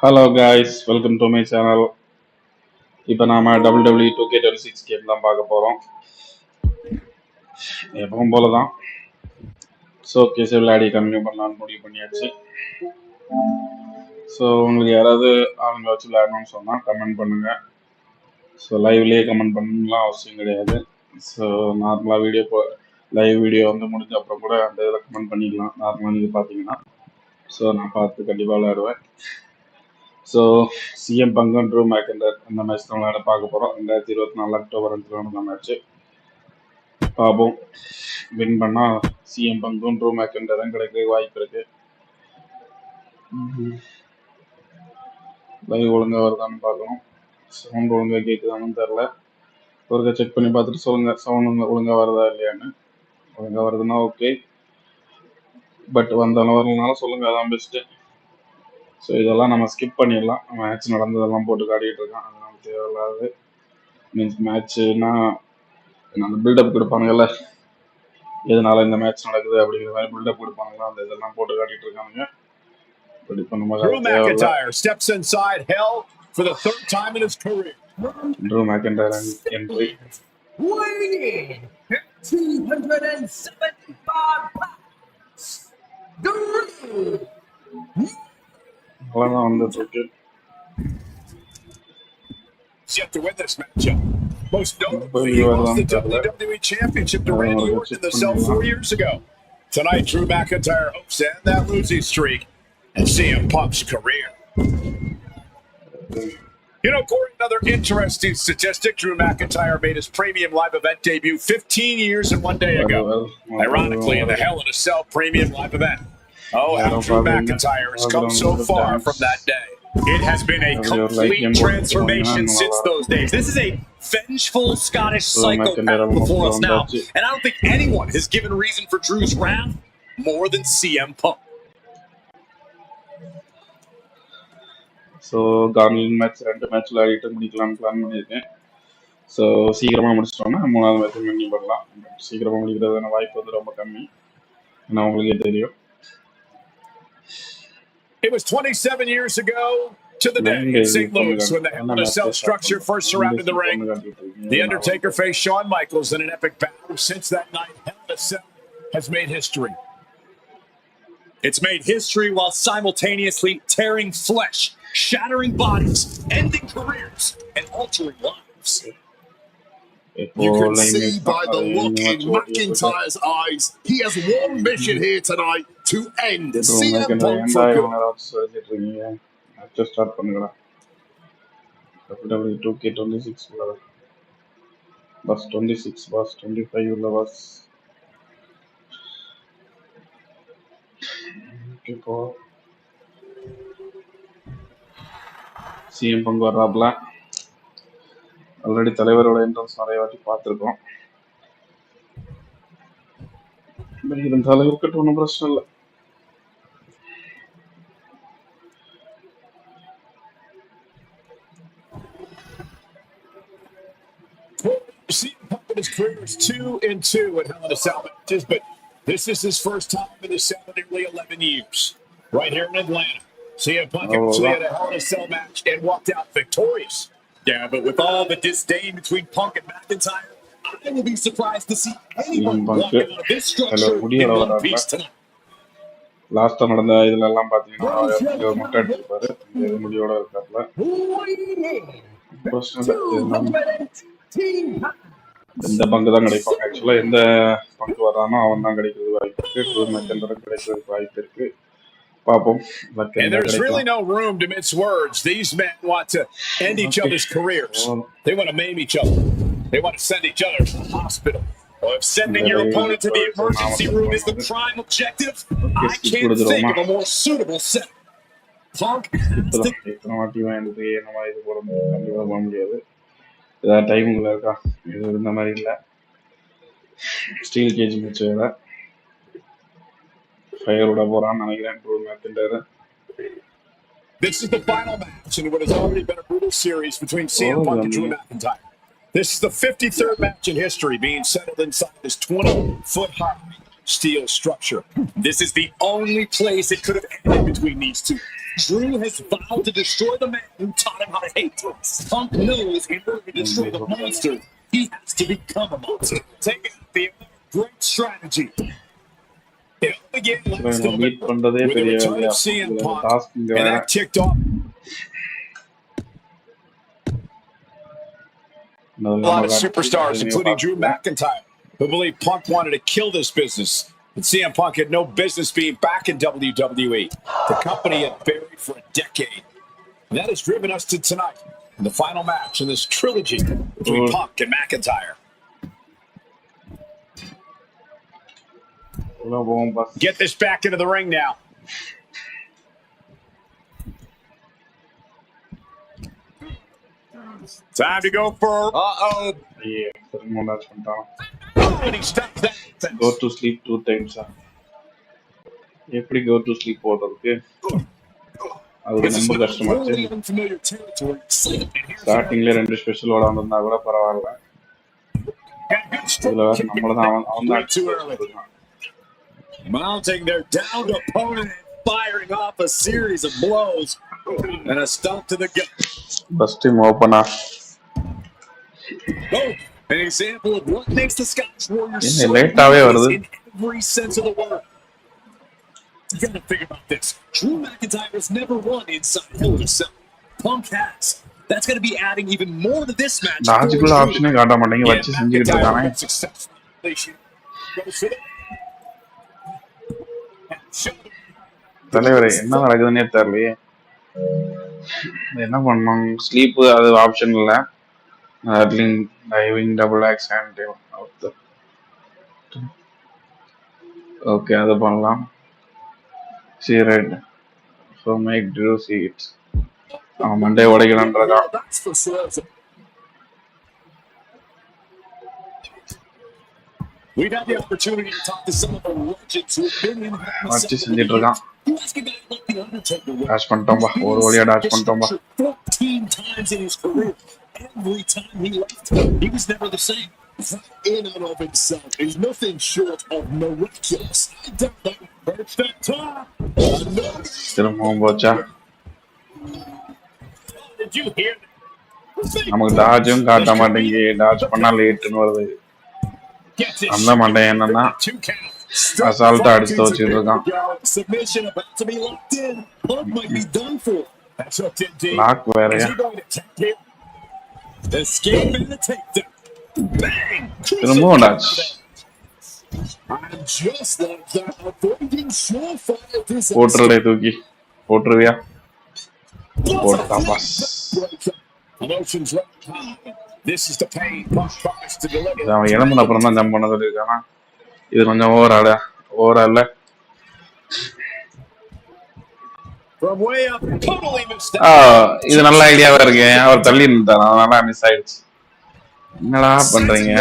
Hello guys, welcome to my channel. இப்போ நாம WWE 2K26 game தான் பார்க்க போறோம். எப்பவும் போல தான். ஸோ கேஸ் விளையாடி கண்டினியூ பண்ணலாம்னு முடிவு பண்ணியாச்சு. ஸோ உங்களுக்கு யாராவது ஆளுங்க வச்சு விளையாடணும்னு சொன்னால் கமெண்ட் பண்ணுங்க. ஸோ லைவ்லேயே கமெண்ட் பண்ணலாம் அவசியம் கிடையாது. ஸோ நார்மலாக லைவ் வீடியோ வந்து முடிஞ்ச அப்புறம் கூட அந்த இதில் கமெண்ட் பண்ணிக்கலாம். நார்மலாக நீங்கள் பார்த்தீங்கன்னா. ஸோ நான் பார்த்து கண்டிப்பாக விளையாடுவேன். ஸோ சிஎம் பங்கு ட்ரூ மேக்கண்டர் அந்த மேட்ச் தான் விளையாட பார்க்க போகிறோம். 2024 அக்டோபர் 2 நடந்த மேட்ச்சு பார்ப்போம். வின் பண்ணால் சிஎம் பங்கும் ட்ரூ மேக்கண்டரும் கிடைக்க வாய்ப்பு இருக்கு. லைவ் ஒழுங்காக வருதான்னு பார்க்கணும். சவுண்ட் ஒழுங்காக கேட்குதான்னு தெரில. ஒருக்கா செக் பண்ணி பார்த்துட்டு சொல்லுங்கள் சவுண்ட் ஒழுங்காக வருதா இல்லையான்னு. ஒழுங்காக வருதுன்னா ஓகே, பட் வந்தாலும் வரலனாலும் சொல்லுங்கள், அதான் பெஸ்ட்டு. ஸோ இதெல்லாம் நம்ம ஸ்கிப் பண்ணிடலாம். மேட்ச் நடந்ததெல்லாம் போட்டு காட்டிகிட்டு இருக்கோம், அதெல்லாம் தேவையில்லாது. மீன்ஸ் மேட்ச்சுனா அந்த பில்டப் கொடுப்பானுங்கல்ல, எதனால இந்த மேட்ச் நடக்குது அப்படிங்கிற மாதிரி பில்டப் கொடுப்பானுங்களா, அந்த இதெல்லாம் போட்டு காட்டிட்டு இருக்கானுங்க. பட் இப்போ நம்ம ட்ரூ மேக்கண்டர் என்ட்ரி. அவ்வளோதான் வந்துட்டு இருக்கு. Yet to win this matchup. Most notably, he lost the WWE Championship to Randy Orton in the cell 4 years ago. Tonight, Drew McIntyre hopes to end that losing streak and CM Punk's career. You know, Corey, another interesting statistic. Drew McIntyre made his premium live event debut 15 years and 1 day ago. Ironically, in the Hell in a Cell premium live event. Oh, how Drew McIntyre has come so far from that day. It has been a complete transformation since those days. This is a vengeful Scottish psychopath before us now. And I don't think anyone has given reason for Drew's wrath more than CM Punk. So Gauntlet match 2 match விளையாடிட்டு முடிக்கலாம்னு plan பண்ணியிருக்கேன். So சீக்கிரமாக முடிச்சிட்டோன்னா 3வது match பண்ணி பண்ணலாம். But சீக்கிரமாக முடிக்கிறதான வாய்ப்பு வந்து ரொம்ப கம்மி, ஏன்னா உங்களுக்கே தெரியும். It was 27 years ago to the day in St. Louis when the Hell in a Cell structure first surrounded the ring. The Undertaker faced Shawn Michaels in an epic battle. Since that night, Hell in a Cell has made history. It's made history while simultaneously tearing flesh, shattering bodies, ending careers, and altering lives. You can see by the look in McIntyre's eyes, he has one mission here tonight, to end CM Punk for good. Just start பண்ணுங்கடா. WWE 2K26 bus 26 bus 25 உள்ள bus. Okay போ. CM பங்கு வர்றாப்ல. Already தலைவரோட entrance நிறைய வாட்டி பார்த்துருக்கோம். இருந்தாலும் இருக்கட்டும், ஒன்றும் பிரச்சனை இல்லை. CM Punk in his career is 2-2 at Hell in a Cell matches, but this is his first time in the cell in nearly 11 years. Right here in Atlanta, CM Punk actually had a Hell in a Cell match and walked out victorious. Yeah, but with all the disdain between Punk and McIntyre, I will be surprised to see anyone walk out of this structure in one piece tonight. லாஸ்ட்டாக நடந்த இதுல எல்லாம் பார்த்தீங்கன்னா முட்டை அடிச்சிருப்பாரு. இந்த முடியோட இருக்காப்ல. எந்த பங்கு தான் கிடைப்பாங்க. ஆக்சுவலாக எந்த பங்கு வரானோ அவன் தான் கிடைக்கிறது வாய்ப்பு இருக்கு. ட்ரூ மேக்கண்டரும் கிடைக்கிறதுக்கு வாய்ப்பு இருக்கு. And there's really no room to mince words. These men want to end each other's careers. They want to maim each other. They want to send each other to the hospital. Well, if sending your opponent to the emergency room is the prime objective, I can't think of a more suitable set. Punk எத்தனை வாட்டி வேண்டியது நம்ம இது போட கண்டிப்பாக போட முடியாது. ஏதாவது டைமிங்கில் இருக்கா, இது இந்த மாதிரி இல்லை. ஸ்டீல் கேஜ் மேட்ச் வேறு ஃபயரோட போறான்னு நினைக்கிறேன் true மேக்கண்டர். This is the final match in what has already been a brutal series between CM Punk and Drew McIntyre. This is the 53rd match in history being settled inside this 20-foot high steel structure. This is the only place it could have ended between these two. Drew has vowed to destroy the man who taught him how to hate. Punk knows in order to destroy the monster, he has to become a monster. Take it, the great strategy. It only began last moment with the return of CM Punk, and that kicked off. A lot of superstars, including Drew McIntyre, who believe Punk wanted to kill this business. But CM Punk had no business being back in WWE. The company had buried for a decade. And that has driven us to tonight, in the final match in this trilogy between Punk and McIntyre. Get this back into the ring now. Time to go for... Yeah, and he stops that. Go to sleep 2 times. எப்படி go to sleep போடுறதுக்கு அது ரொம்ப கஷ்டமாச்சு. ஸ்டார்டிங்ல 2 special ஓட வந்திருந்தா கூட பரவாயில்ல. இதுல நம்மள தான் அவன் தான் mounting their downed opponent and firing off a series of blows and a stomp to the gut. Bust him open up. Oh, an example of what makes the Scottish Warriors so in every sense of the word. You gotta think about this. Drew McIntyre has never won inside Hell in a Cell. Punk has. That's gonna be adding even more to this match. Logical option காட்ட மாட்டீங்க வச்சு செஞ்சிட்டு இருக்கானே. தலைவரே என்ன நடக்குதுன்னே தெரியலையே. என்ன பண்ணணும்? ஸ்லீப் அது ஆப்ஷன் இல்ல. diving double axe and out the okay அது பண்ணலாம். See red. So make Drew see it. Monday உடைக்கலான்றதா. We've had the opportunity to talk to some of the legends who have been in வச்சு செஞ்சிட்டு இருக்கான். Dash பண்ணிட்டோம்பா. ஒரு வழியா dash பண்ணிட்டோம்பா. 14 times in his career. Every time he left, he was never the same. In and of himself is nothing short of miraculous. திரும்பவும் போச்சா? Did you hear that? நமக்கு டாஜும் காட்ட மாட்டேங்குது. டாஜ் பண்ணா லேட்னு வருது. அந்த மண்டை என்னன்னா அசால்ட்டா அடிச்சு வச்சிட்டு இருக்கான். லாக் வேறயா? திரும்பவும் டாஜ். போட்டுறே தூக்கி போட்டுருவியா? போட்டா பாஸ். அவன் இளம்புன அப்புறம் தான் ஜம்ப் பண்ண சொல்லியிருக்கானா? இது கொஞ்சம் ஓவரால இது நல்ல ஐடியாவா இருக்கு. அவர் தள்ளி நின்றான், அதனால மிஸ் ஆயிடுச்சு. என்னடா பண்றீங்க?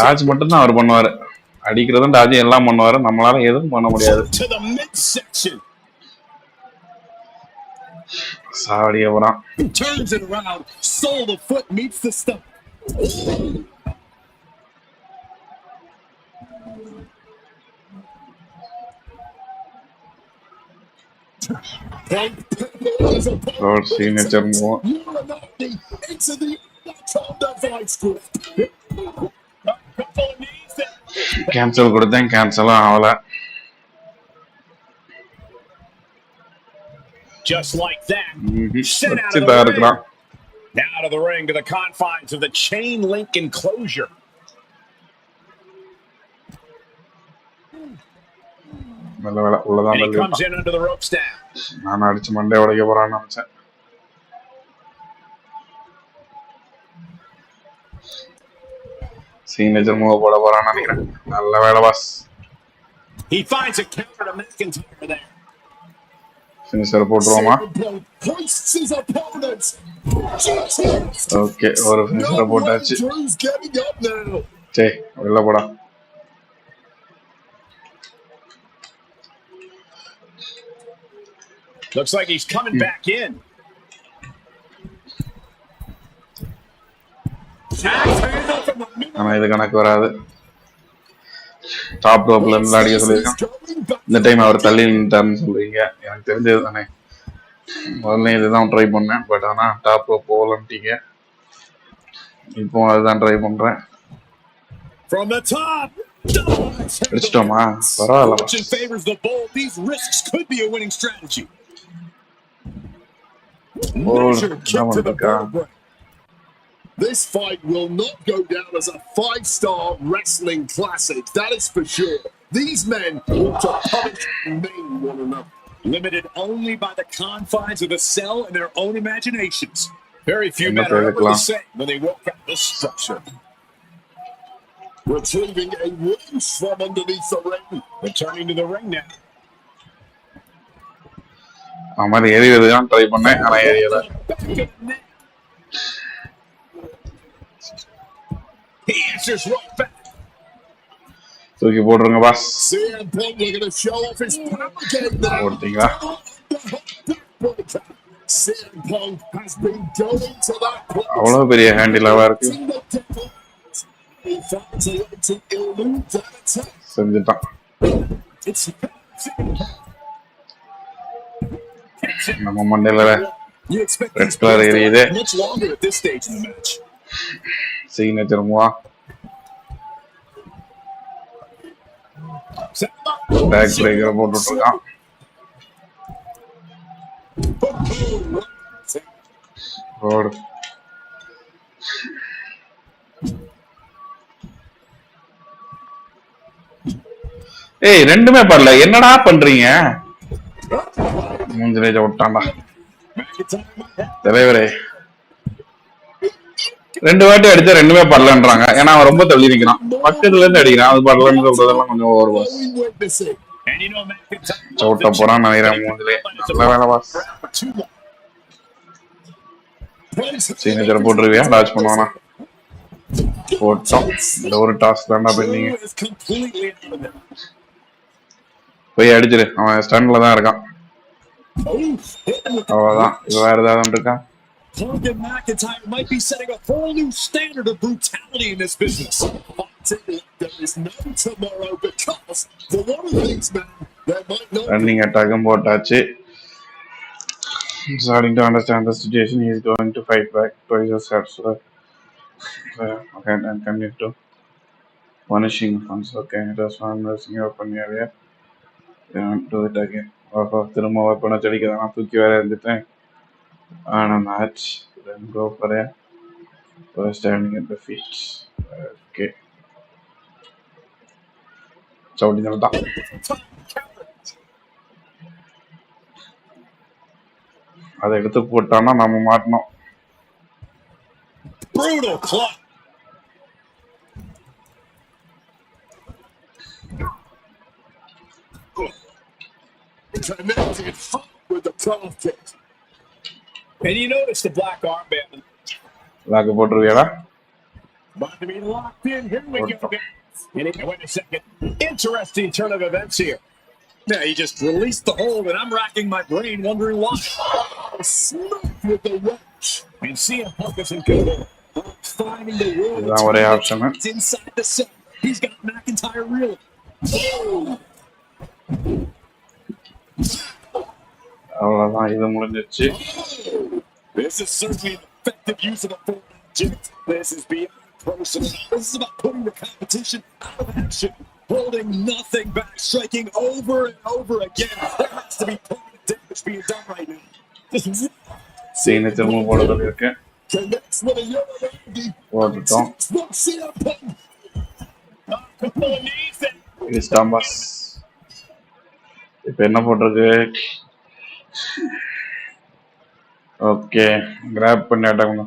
டாஜ் மட்டும் தான் அவர் பண்ணுவாரு. அடிக்கிறதும் டாஜ் எல்லாம் பண்ணுவாரு. நம்மளால எதுவும் பண்ண முடியாது. சாவடிய போறான். signature move. Cancel கொடுத்தேன், கேன்சலும் ஆகல. Just like that. Sent out of the ring. Out of the ring to the confines of the chain link enclosure. And he comes in under the ropes now. நான் அடிச்சு Monday உடைக்க போறான்னு நினைச்சேன். signature move போட போறான்னு நினைக்கிறேன். நல்ல வேலை boss. He finds a counter to McIntyre there. finisher போடுறோமா? ஓகே, ஒரு finisher போட்டாச்சு. சே, வெளில போடா. Looks like he's coming back in. ஆனா இது கணக்கு வராது. டாப் ரோப்ல இருந்து அடிக்க சொல்லியிருக்கான். இந்த டைம் அவர் தள்ளி நின்ட்டாருன்னு சொல்றீங்க. எனக்கு தெரிஞ்சது தானே. முதல்ல இதுதான் ட்ரை பண்ணேன். பட் ஆனா டாப் ரோப் போகலன்ட்டீங்க. இப்போ அதுதான் ட்ரை பண்றேன். அடிச்சிட்டோமா? பரவாயில்ல. This fight will not go down as a 5-star wrestling classic, that is for sure. These men want to punish and maim one another. Limited only by the confines of the cell and their own imaginations. Very few men are ever the same when they walk out this structure. Retrieving a winch from underneath the ring. Returning to the ring now. அவன் ஏறியதுதான் try பண்ணேன். ஆனா ஏறியல. He answers right back. தூக்கி போடுறங்க pass. CM Punk looking to show off his power game now. போடுறீங்களா? CM Punk has been going to that point. அவ்வளவு பெரிய ஹேண்டிலாவா இருக்கு. செஞ்சுட்டான். நம்ம மண்டையில ரெட் கலர் எரியுது. சிக்னேச்சர் மூவா. பேக் பிரேக்கர் போட்டுட்டு இருக்கான். போடு. ஏய் ரெண்டுமே பண்ணல. என்னடா பண்றீங்க? மூஞ்சிலேஜ விட்டான்டா தலைவரே. 2 வாட்டி அடிச்சா ரெண்டுமே படலன்றாங்க. ஏன்னா அவன் ரொம்ப தள்ளி நிக்கிறான். பக்கத்துல இருந்து அடிக்கிறான். அது படலன்னு சொல்றதெல்லாம் கொஞ்சம் ஓவர் பாஸ். சவுட்ட போறான் நினைக்கிறேன் மூஞ்சிலே. நல்ல வேலை பாஸ். சிக்னேச்சர் போட்டுருவியா? டாச் பண்ணுவானா? போட்டோம். இந்த ஒரு டாஸ்க் தான்டா பெண்டிங். போய் அடிச்சிரு. அவன் ஸ்டன்ல தான் இருக்கான். அவ்வளவுதான். இது வேற ஏதாவது இருக்கா? Punk and McIntyre might be setting a whole new standard of brutality in this business. There is no tomorrow because for one of these men, there might not. Running attack போட்டாச்சு. Starting to understand the situation, he is going to fight back. Twice as hard, so okay, and continue to punishing fans. Okay, just one missing open area. Do it again. திரும்ப weapon அடிக்கதான் தூக்கி வேற இருந்துட்டேன். On a match, then go for a first standing at the feet. Okay. Saudi nalda. அதை எடுத்து போட்டானா நம்ம மாட்டணும். Brutal club. Connected with the top kick. And you notice the black armband. Black போட்டுருவியாடா? About to be locked in. Here we go. Wait a second. Interesting turn of events here. Now he just released the hold, and I'm racking my brain wondering why. Smack with the wrench. And CM Punk is in control. Finding the world. Is that what I have to say? Inside the set. He's got McIntyre reeling. அவ்வளவுதான். இது முடிஞ்சிச்சு. This is certainly an effective use of a full object. This is beyond personal. This is about putting the competition out of action, holding nothing back, striking over and over again. There has to be permanent damage being done right now. Signature move போட சொல்லியிருக்கேன். போட்டுட்டோம். இது ஸ்டாம்பஸ். இப்போ என்ன போட்டிருக்கு? Okay, graph பண்ணி attack பண்ணு.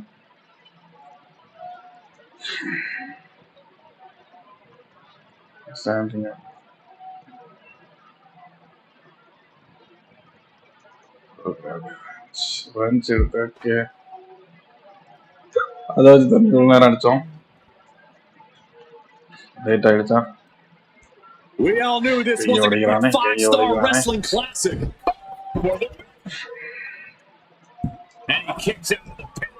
Standing okay runs இருக்கு. ஓகே, அதாவது இவ்வளோ நேரம் அடித்தோம். லேட் ஆகிடுச்சா? We all knew this was a 5-star wrestling classic. And he kicks out the pin.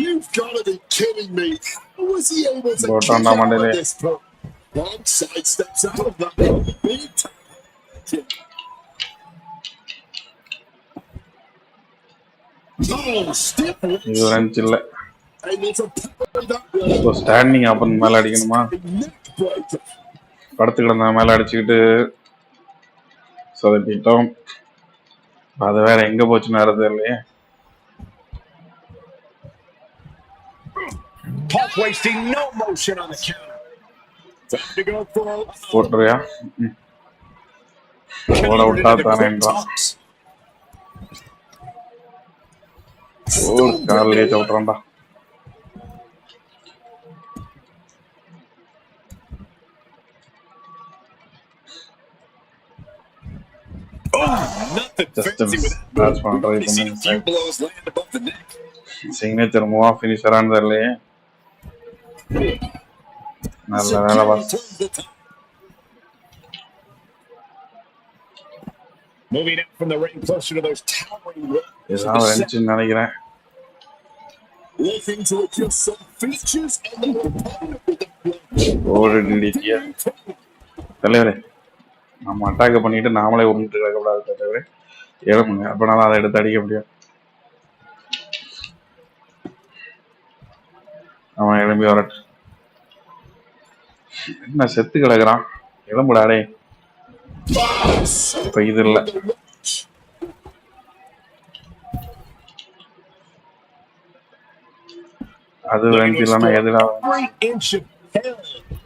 You've got to be kidding me. How was he able to kick out of this point? One side steps out of that. Big time. Oh, stiff. Able to power that way. So standing up and மேல அடிக்கணுமா? படுத்து கிடந்த மேல அடிச்சிட்டு சொதப்பிட்டோம். அது வேற எங்க போச்சுன்னு வரது இல்லையே. Punk wasting no motion on the counter. Time to go for போட்டுறியா? ஓட விட்டா தானேன்றான். ஓ காலையே சவுட்றான்டா. Just a miss. That's one right in the inside. Signature move finisher andaleye. Nalla vela boss. Moving out from the ring closer to those towering ropes. Is how engine nenikiren. Looking to adjust some features and the opponent with the ஓடிடிடியா. தலைவரே நம்ம attack பண்ணிட்டு நாமளே உருண்டு கிடக்க கூடாது தலைவரே. ஏறுங்க அப்பனால அதை எடுத்து அடிக்க முடியும். அவன் எழும்பி வரட்டு. என்ன செத்து கிடக்குறான். எழும்புடாடே. இப்ப இது இல்ல. அது ரெண்டு இல்லைன்னா எதுடா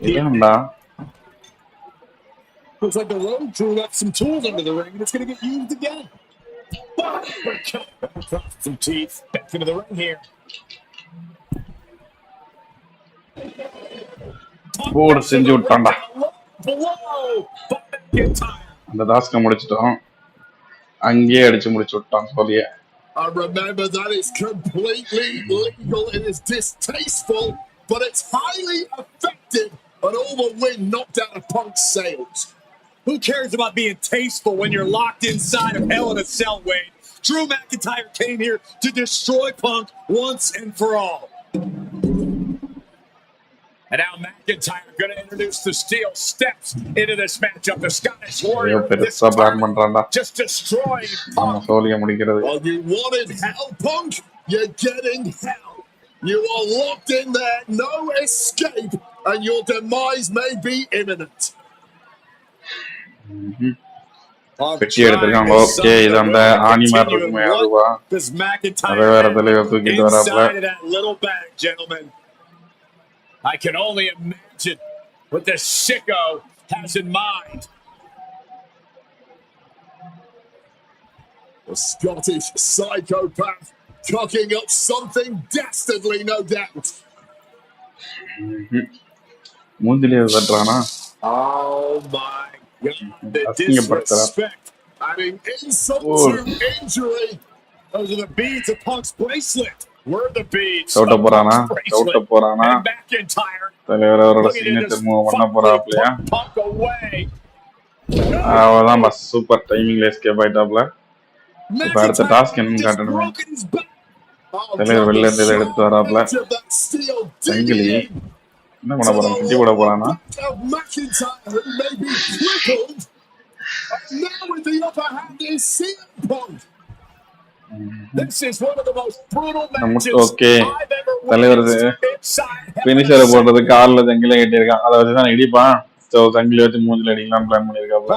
இல்லைண்டா. Looks like the road crew left some tools under the ring and it's going to get used again. Some teeth. Back into the ring here. Board செஞ்சு விட்டான்டா. அந்த டாஸ்க முடிச்சிட்டோம். அங்கேயே அடிச்சு முடிச்சு விட்டான் சொல்லியே. I remember that it's completely legal and it's distasteful, but it's highly effective. An over win knocked out of Punk's sails. Who cares about being tasteful when you're locked inside of Hell in a Cell, Wade? Drew McIntyre came here to destroy Punk once and for all. And now McIntyre going to introduce the steel steps into this matchup. The Scottish Warrior just destroying Punk. Oh, you wanted hell, Punk? You're getting hell. You are locked in there, no escape, and your demise may be imminent. பெட்டி எடுத்திருக்காங்க. Okay இது அந்த ஆணி மாதிரி இருக்குமே அதுவா? அதை வேற தலைவர் தூக்கிட்டு வராப்ல. I can only imagine what the sicko has in mind. The Scottish psychopath cooking up something dastardly, no doubt. மூஞ்சிலே தட்டறானா? Oh my God, the disrespect. I mean, insult to injury. Those are the beads of Punk's bracelet. Were the beads. Savutta போறானா? சவுட்ட போறானா? McIntyre. தலைவர் அவரோட signature move பண்ண போறாப்லையா? அவ்வளவுதான் boss. Super டைமிங்ல escape ஆயிட்டாப்ல. இப்ப அடுத்த டாஸ்க் என்னன்னு காட்டணுமே. தலைவர் வெளில இருந்து இதை எடுத்து வராப்ல. சங்கிலி என்ன பண்ண போறான்? கிட்டி போட போறானா? ஓகே தலைவர் பினிஷரை போடுறது காலில் சங்கில கட்டியிருக்கான். அதை வச்சுதான் இடிப்பான். சங்கிலி வச்சு மூஞ்சில அடிக்கலாம் பிளான் பண்ணிருக்காப்ல.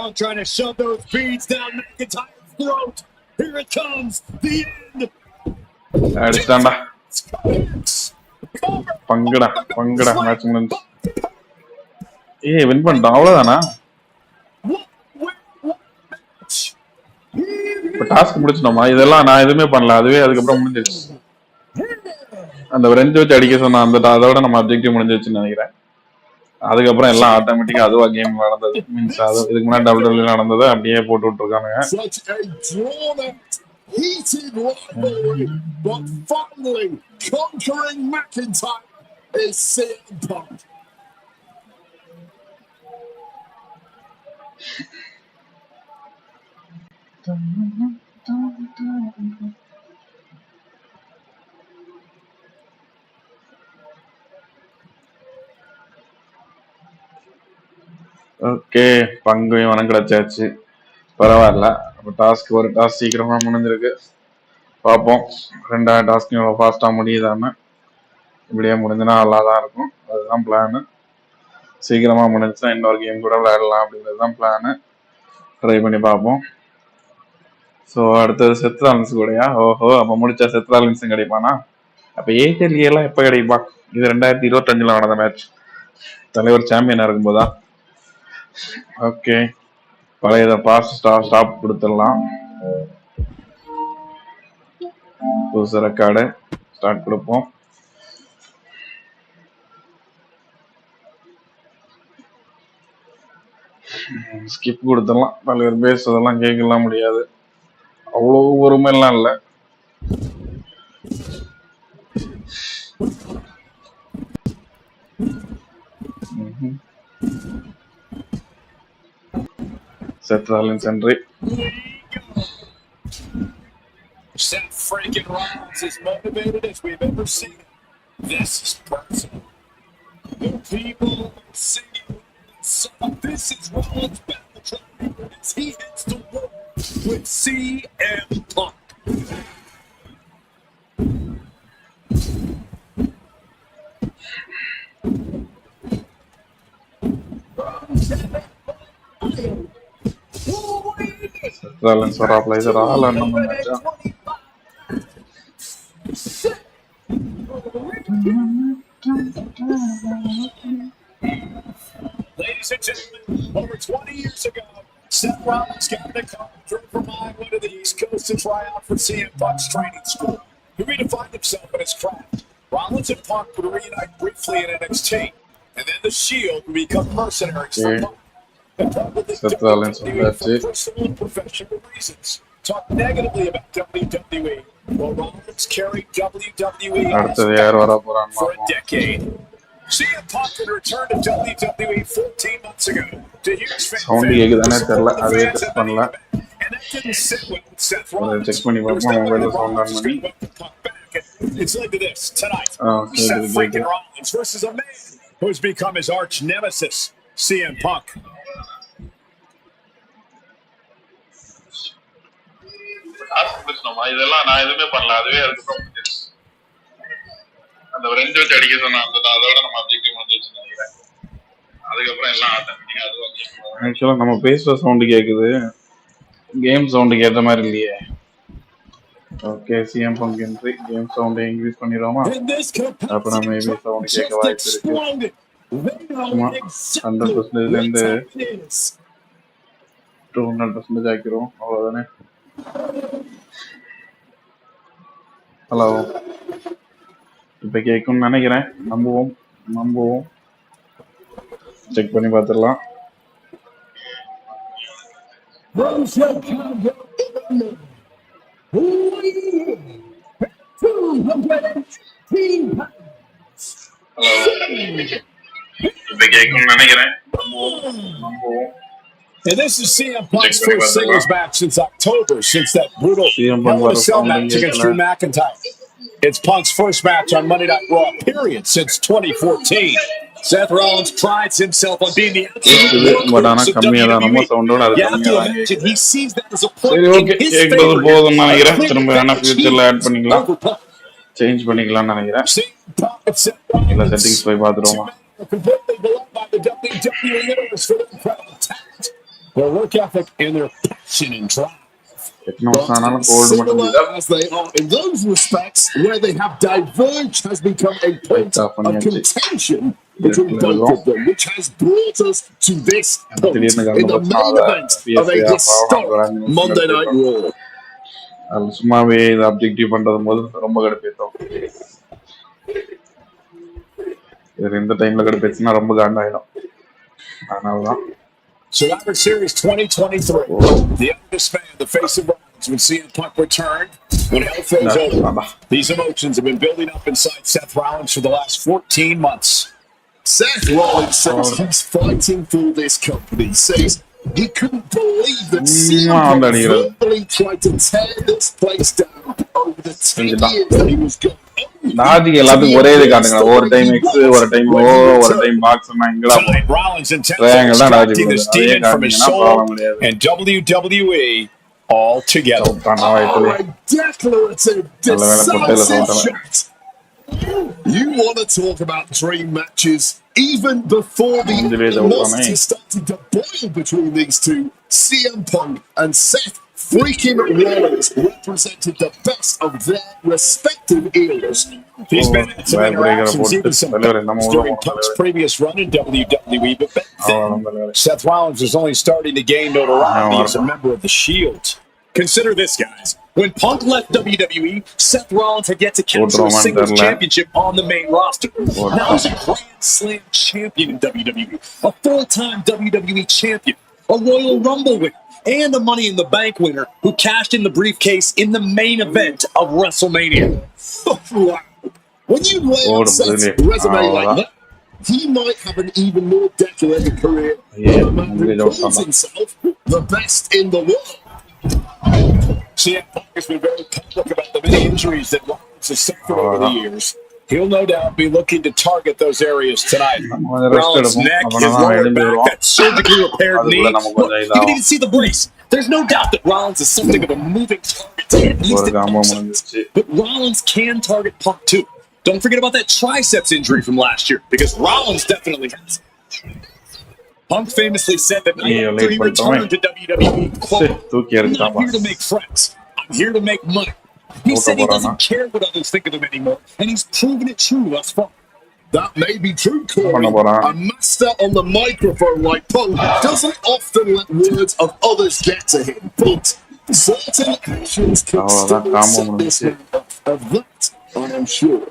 அடிச்சிட்டான்டா. பங்குடா மேட்ச் முடிஞ்சு. வின் பண்ணிட்டோம் அவ்வளவுதானா? இப்ப டாஸ்க் முடிச்சிட்டோமா? இதெல்லாம் நான் எதுவுமே பண்ணல. அதுவே அதுக்கப்புறம் முடிஞ்சிருச்சு. அந்த ரெஞ்சு வச்சு அடிக்க சொன்ன அந்த அதோட நம்ம அப்ஜெக்டிவ் முடிஞ்சிருச்சுன்னு நினைக்கிறேன். அதுக்கப்புறம் எல்லாம் ஆட்டோமேட்டிக்கா அதுவா கேம் நடந்தது. மீன்ஸ் அது இதுக்கு முன்னாடி WWE நடந்தது அப்படியே போட்டு விட்டுருக்கானுங்க. Heated rivalry, but finally conquering McIntyre is CM Punk. Okay, பங்கு வனம் கிடைச்சாச்சு, பரவாயில்ல. அப்போ ஒரு டாஸ்க் சீக்கிரமா முடிஞ்சிருக்கு. பார்ப்போம் 2வது டாஸ்க் இவ்வளோ ஃபாஸ்ட்டாக முடியுதான்னு. இப்படியே முடிஞ்சுன்னா நல்லா தான் இருக்கும். அதுதான் பிளானு. சீக்கிரமாக முடிஞ்சுன்னா இன்னொரு கேம் கூட விளையாடலாம் அப்படிங்கிறது தான் பிளானு. ட்ரை பண்ணி பார்ப்போம். ஸோ அடுத்தது செத்ராலன்ஸ் கூடயா? ஓஹோ, அப்போ முடிச்சா செத்ராலன்ஸும் கிடைப்பானா? அப்போ ஏஎல்லாம் எப்போ கிடைப்பா? இது 2025 நடந்த மேட்ச், தலைவர் சாம்பியனாக இருக்கும்போதா? ஓகே, பழைய பாஸ்ட் ஸ்டாப் கொடுத்துடலாம். புதுசு ரெக்கார்டு ஸ்டார்ட் கொடுப்போம். ஸ்கிப் கொடுத்துடலாம். பல்வேறு பேசுறதெல்லாம் கேட்கலாம் முடியாது, அவ்வளோ பொறுமையெல்லாம் இல்லை. Seth Rollins entry. Seth freaking Rollins as motivated as we've ever seen. This is personal. The people see so this is Rollins battle as he hits the wall with CM Punk. Seth Rollins or plays a role and Ladies and gentlemen, over 20 years ago, Seth Rollins got in a car, drove from Iowa to the East Coast to try out for CM Punk's training school. He redefined himself in his craft. Rollins and Punk would reunite briefly in NXT, and then the Shield would become mercenaries for Punk. Seth Rollins on that for personal and professional reasons. Talk negatively about WWE. Well, Rollins carried WWE for a decade. CM Punk would return to WWE 14 months ago. To huge fans, and that didn't sit with Seth Rollins. It's led to this tonight. Seth freaking Rollins versus a man who's become his arch nemesis, CM Punk. இதெல்லாம் நான் எதுவுமே பண்ணல, அதுவே அதுக்கப்புறம் அந்த 2 வச்சு அடிக்க சொன்னாங்க, அதோட நம்ம அப்ஜெக்டிவ் வந்துச்சு நினைக்கிறேன். அதுக்கப்புறம் எல்லாம் ஆட்டோமேட்டிக்கா அது வந்து ஆக்சுவலா நம்ம பேசுற சவுண்ட் கேக்குது, கேம் சவுண்ட் கேட்ட மாதிரி இல்லையே. Okay, CM Punk entry, game sound increase பண்ணிடுவோமா? அப்ப நம்ம மேபி சவுண்ட் கேட்க வாய்ப்பு இருக்கு. சும்மா 100% இருந்து 200% ஆக்கிடுவோம், அவ்வளவுதானே. ஹலோ, இப்ப கேட்கும்னு நினைக்கிறேன். நம்புவோம் செக் பண்ணி பார்த்துடலாம். ஹலோ, இப்ப கேட்கும்னு நினைக்கிறேன். நம்புவோம். And this is CM Punk's first singles match since October, since that brutal Hell in a Cell match against Drew McIntyre. It's Punk's first match on Monday Night Raw, period, since 2014. Seth Rollins prides himself on being the absolute workhorse of WWE. He sees that as a point in his favor. Change பண்ணிக்கலாம்னு நினைக்கிறேன். இல்ல settings போய் பார்த்துருவோமா? Completely beloved by the WWE universe for their incredible talent, their work ethic, and their passion and drive. As they are in those respects, where they have diverged has become a point of contention between both of them, which has brought us to this point in the main event of a historic Monday Night Raw. சும்மாவே இது objective பண்றது போது ரொம்ப கடுப்பேத்தோம். இது இந்த டைம்ல கடுப்பேச்சுன்னா ரொம்ப காண்டாயிடும். அதனாலதான் Survivor Series 2023. The youngest man, the face of Rollins, when CM Punk returned, when hell froze over. These emotions have been building up inside Seth Rollins for the last 14 months. Seth Rollins says he's fighting for this company, says He couldn't believe that CM verbally tried to tear this place down over the 10 years that he was gone. நாதிக்கு எல்லாத்துக்கும் ஒரே இது காட்டுங்க. ஒரு time X, ஒரு time ஓ, ஒரு time box எங்கடா Rollins intends to extract this demon from his soul and WWE all together. A declarative, decisive shot. You want to talk about dream matches? Even before the animosity started to boil between these two, CM Punk and Seth freaking Rollins represented the best of their respective eras. He's been in some interactions, even some during Punk's previous run in WWE, but back then, Seth Rollins was only starting to gain notoriety as a member of the Shield. Consider this, guys. When Punk left WWE, Seth Rollins had yet to capture a singles championship on the main roster. Now he's a Grand Slam champion in WWE, a full-time WWE champion, a Royal Rumble winner, and a Money in the Bank winner who cashed in the briefcase in the main event of WrestleMania. Wow. When you lay out Seth's resume like that, he might have an even more decorated career than a man who calls himself the best in the world. CM Punk has been very public about the many injuries that Rollins has suffered over the years. He'll no doubt be looking to target those areas tonight. Rollins' neck, his lower back, that surgically repaired knee. Look, you can even see the brace. There's no doubt that Rollins is something of a moving target to at least at times. But Rollins can target Punk too. Don't forget about that triceps injury from last year, because Rollins definitely has it. Punk famously said that after he returned to WWE, quote, "I'm not here to make friends. I'm here to make money." He said he doesn't care what others think of him anymore, and he's proven it true thus far. That may be true, Corey. A master on the microphone like Punk doesn't often let words of others get to him, but certain actions can still set this man of that, I am sure.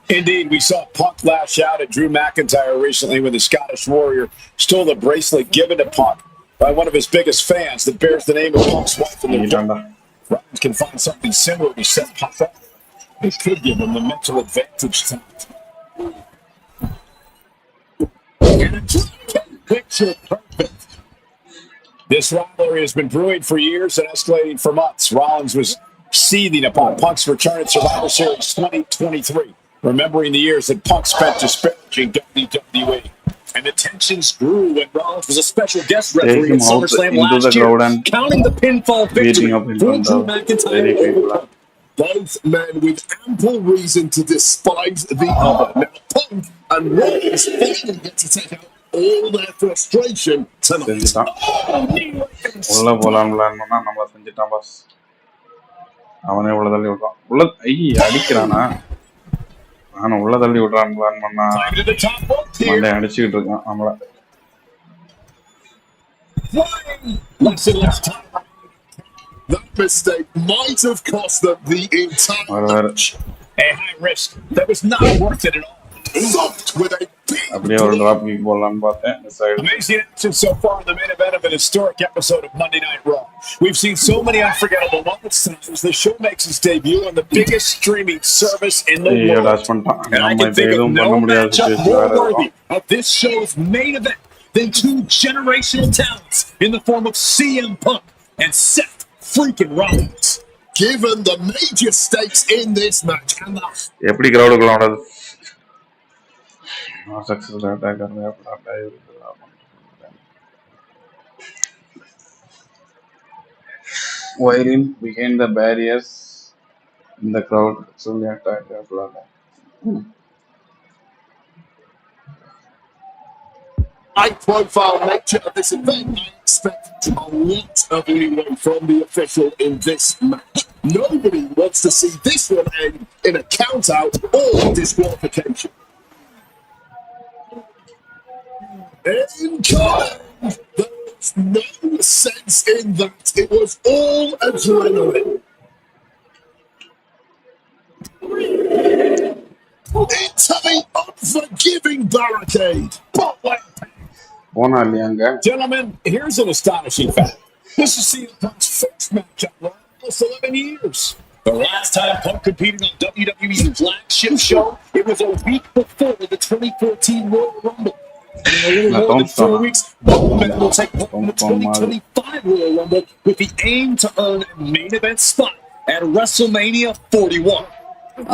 Indeed, we saw Punk lash out at Drew McIntyre recently when the Scottish Warrior stole the bracelet given to Punk by one of his biggest fans that bears the name of Punk's wife in their phone. Rollins can find something similar to set Punk up. It could give him the mental advantage tonight. Picture perfect. This rivalry has been brewing for years and escalating for months. Rollins was seething upon Punk's return at Survivor Series 2023. Remembering the years that Punk spent disparaging WWE. And the tensions grew when Rollins was a special guest referee at SummerSlam last year, counting the pinfall victory for Drew McIntyre over Punk. Both men with ample reason to despise the other. Now Punk and Rollins finally get to take out all their frustration tonight. நானும் உள்ள தள்ளி விடுறான்னு plan பண்ணா மண்டை அடிச்சுக்கிட்டு இருக்கான் நம்மள. That mistake might have cost them the entire match. A high risk that was not worth it at all. With a அப்படியே ஒரு டிராப் கிக் போடலான்னு பார்த்தேன். Amazing action so far in the main event of an historic episode of Monday Night Raw. We've seen so many unforgettable moments tonight as the show makes its debut on the biggest streaming service in the world. And I can think of no matchup more worthy of this show's main event than two generational talents in the form of CM Punk and Seth freaking Rollins. Given the major stakes in this match and the எப்படி கிரவுடுக்குள்ள ஓடுது successful attacker wiring behind the barriers in the crowd actually attack high-profile nature of this event, I expect a lot of leeway from the official in this match. Nobody wants to see this one end in a count-out or disqualification. Incoming! There's no sense in that. It was all adrenaline. Into the unforgiving barricade. Gentlemen, here's an astonishing fact. This is CM Punk's first match at Raw in almost 11 years. The last time Punk competed on WWE's flagship show, it was a week before the 2014 Royal Rumble. In a little more than 4 weeks, both men will take home the 2025 Royal Rumble with the aim to earn a main event spot at WrestleMania 41.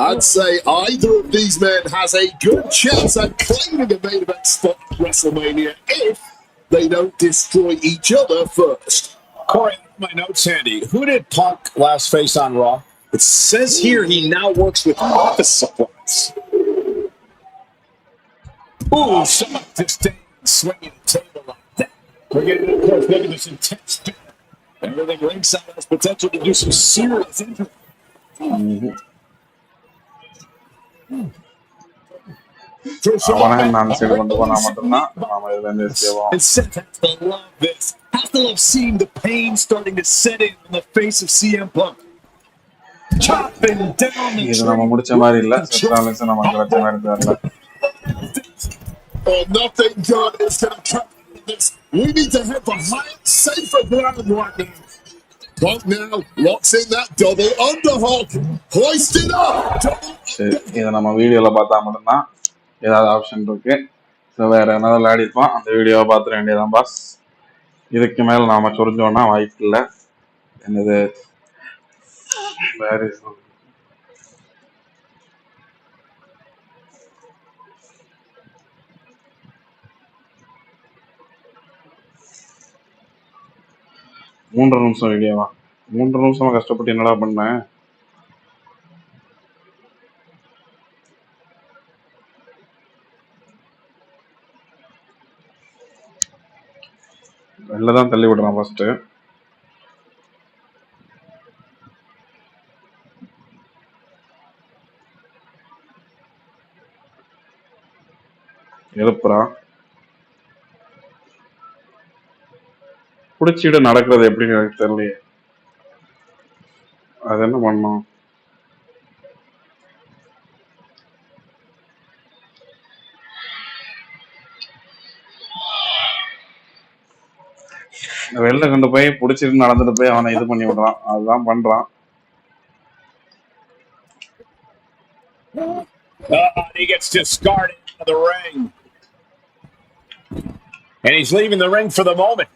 I'd say either of these men has a good chance at claiming a main event spot at WrestleMania if they don't destroy each other first. Corey, my notes handy. Who did Punk last face on Raw? It says here he now works with office supplies. Ooh, some disdain swinging the table like that. We're getting, of course, making this intense spinner. Everything ringside has potential to do some serious injury. அவனை நான் side கொண்டு போனா மட்டும்தான் நாம இதுல இருந்து சேவோம். And Seth has to love this. Has to love seeing the pain starting to set in on the face of CM Punk. Chopping down the இது நம்ம முடிச்ச மாதிரி இல்ல. செத்ராலிஸ் நமக்கு கிடைச்ச மாதிரி தெரியல. Oh, nothing good is gonna come from this. We need to head for higher, safer ground right now. Punk now locks in that double underhook. Hoist it up. இதை நம்ம வீடியோல பார்த்தா மட்டும்தான் ஏதாவது ஆப்ஷன் இருக்கு. ஸோ வேற என்ன விளையாடிப்போம் அந்த வீடியோவை பார்த்துட வேண்டியதான் பாஸ். இதுக்கு மேல நாம சொரிஞ்சோன்னா வாய்ப்பு இல்லை. என்னது வேற 3.5 நிமிஷம் வீடியோவா? 3 நிமிஷமா கஷ்டப்பட்டு என்னடா பண்ணேன்? வெளில தான் தள்ளி விடுறான் ஃபர்ஸ்ட். எழுப்புறான். பிடிச்சிட்டு நடக்கிறது எப்படின்னு எனக்கு தெரியலையே. அது என்ன பண்ணோம்? வெளில கொண்டு போய் பிடிச்சிட்டு நடந்துட்டு போய் அவனை இது பண்ணி விடுறான். அதுதான் பண்றான். He gets discarded out of the ring. And he's leaving the ring for the moment.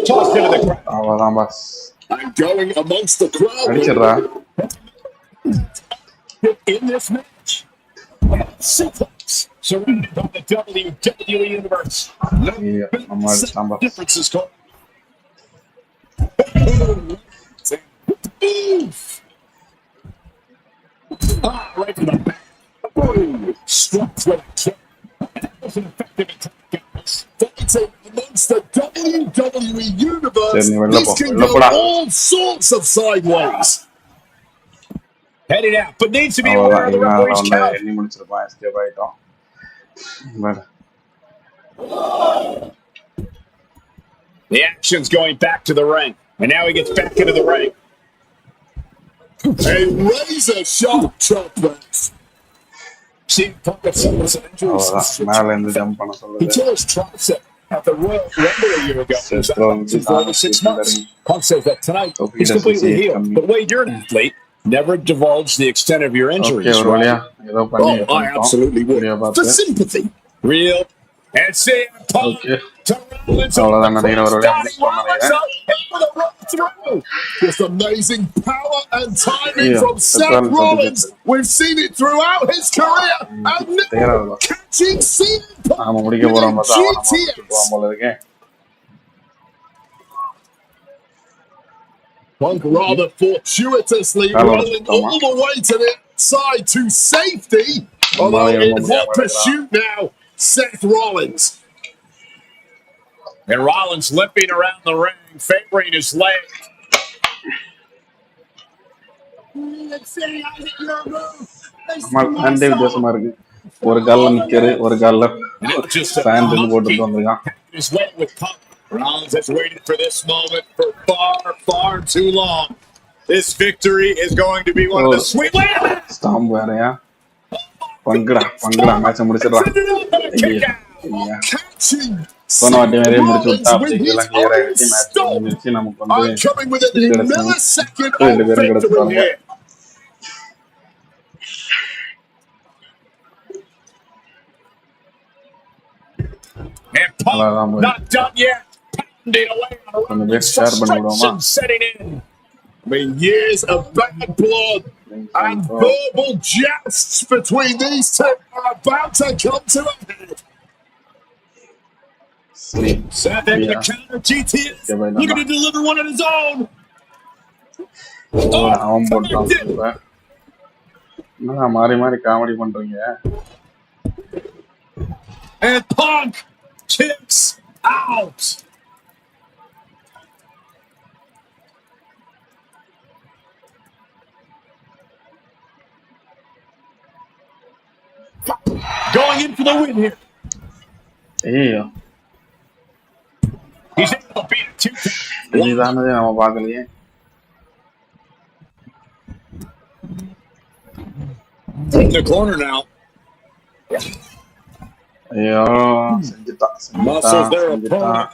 Tossed into the crowd. அவ்வளவுதான் boss. I'm going amongst the crowd. அடிச்சிடுறா. In this match, surrounded by the WWE Universe. No differences. Right to the back. Struck with a kick. That was an effective attack. Fighting amongst the WWE Universe. This can go all sorts of sideways. Heading out, but needs to be aware of the referee's count. The action's going back to the ring, and now he gets back into the ring. A razor sharp chop. See, Punk got some injuries. He tore his tricep at the Royal Rumble a year ago. It was out for 6 months. Punk says that tonight he's completely healed. But Wade, you're an athlete. Never divulge the extent of your injuries, right? Oh, I absolutely would. For sympathy. Real. And CM Punk. Just amazing power and timing from Seth Rollins. We've seen it throughout his career. And now catching CM Punk with GTS. Punk rather fortuitously rolling all the way to the side to safety. Although in hot pursuit now, Seth Rollins. And Rollins limping around the ring, favoring his leg. ஒரு கால்ல நிக்கிறது, ஒரு கால்ல pant போட்டு வந்திருக்கான். His way with Punk. Rollins has waited for this moment for far too long. This victory is going to be one of the sweet. Storm வேறயா? Bangda match முடிச்சிடலாம். catching போன வாட்டி வேற முடிச்சு விட்டா with அப்படி his இதெல்லாம் கிளியர் own ஆயிடுச்சு மேட்ச் stop. முடிஞ்சிருச்சு நமக்கு வந்து I'm coming within a millisecond of ரெண்டு பேரும் victory கிடைச்சிருவாங்க here. And Punk not done yet. Pounding away on a frustration setting in. I mean, years of bad blood and verbal jousts between these two are about to come to a head. Seth into the counter. GTS looking to deliver one of his own. மாறி மாறி comedy பண்றீங்க. And Punk kicks out. Going in for the win here. Yeah. He's able to beat it 2-2. In the corner now. Yeah. Muscles their opponent.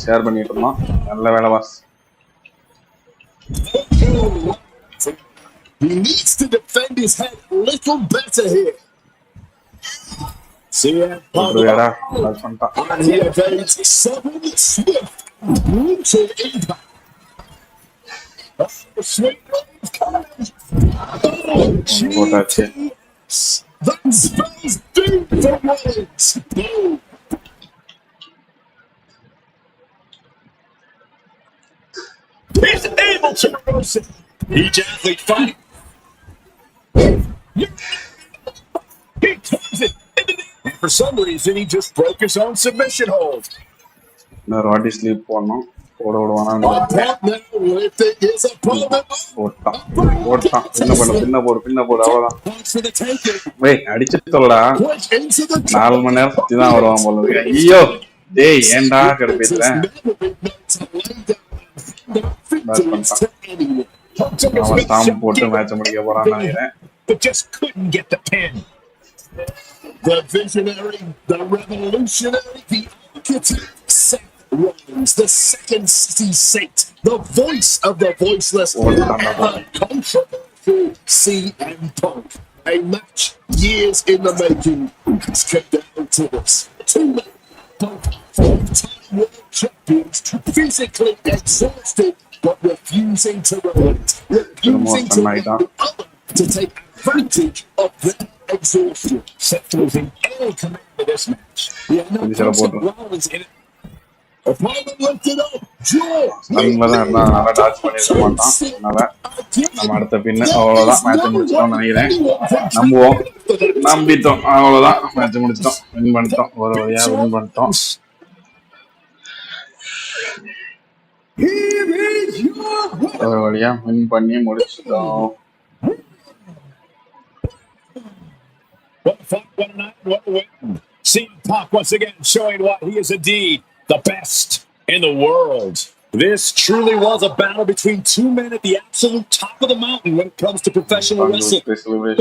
Share பண்ணிட்டு இருந்தோம். நல்ல வேலை boss. He needs to defend his head a little better here. See ya. And he evades sudden, swift, brutal impact. Sweet is coming. Oh, GTS. That spells doom for Rollins. Boom. He's able to reverse it. Each athlete fighting. He turns it into the... And for some reason, he just broke his own submission hold. No, Roddy sleep on no. Wait, அடிச்சிட்டோம்டா 4 மணி நேரம் சுத்தி தான் வருவான் போல இருக்கு. ஐயோ டேய் ஏன்டா கடுப்பேத்துறேன். அவன் ஸ்டாம்ப் போட்டு மேட்ச் முடிக்க போறான்னு நினைக்கிறேன். But just couldn't get the pin. The visionary, the revolutionary, the architect, Seth Rollins, the second city saint, the voice of the voiceless, controversial CM Punk. A match years in the making has come down to this. 2 men, both 4-time world champions, physically exhausted, but refusing to relent, refusing to let the other to take advantage of their exhaustion. Seth losing any command of this match. Yeah, no Rollins in it. Opponent lifted up. நம்ம அடுத்த பின்ன அவ்வளவுதான் match முடிச்சிட்டோம் நினைக்கிறேன். நம்புவோம், நம்பிட்டோம், அவ்வளவுதான் match முடிச்சிட்டோம், win பண்ணிட்டோம், ஒரு வழியா வின் பண்ணிட்டோம். ஒரு வழியா வின் பண்ணி முடிச்சிட்டோம். What a fight, what a night, what a win. CM Punk once again showing why he is indeed the best in the world. This truly was a battle between two men at the absolute top of the mountain when it comes to professional wrestling.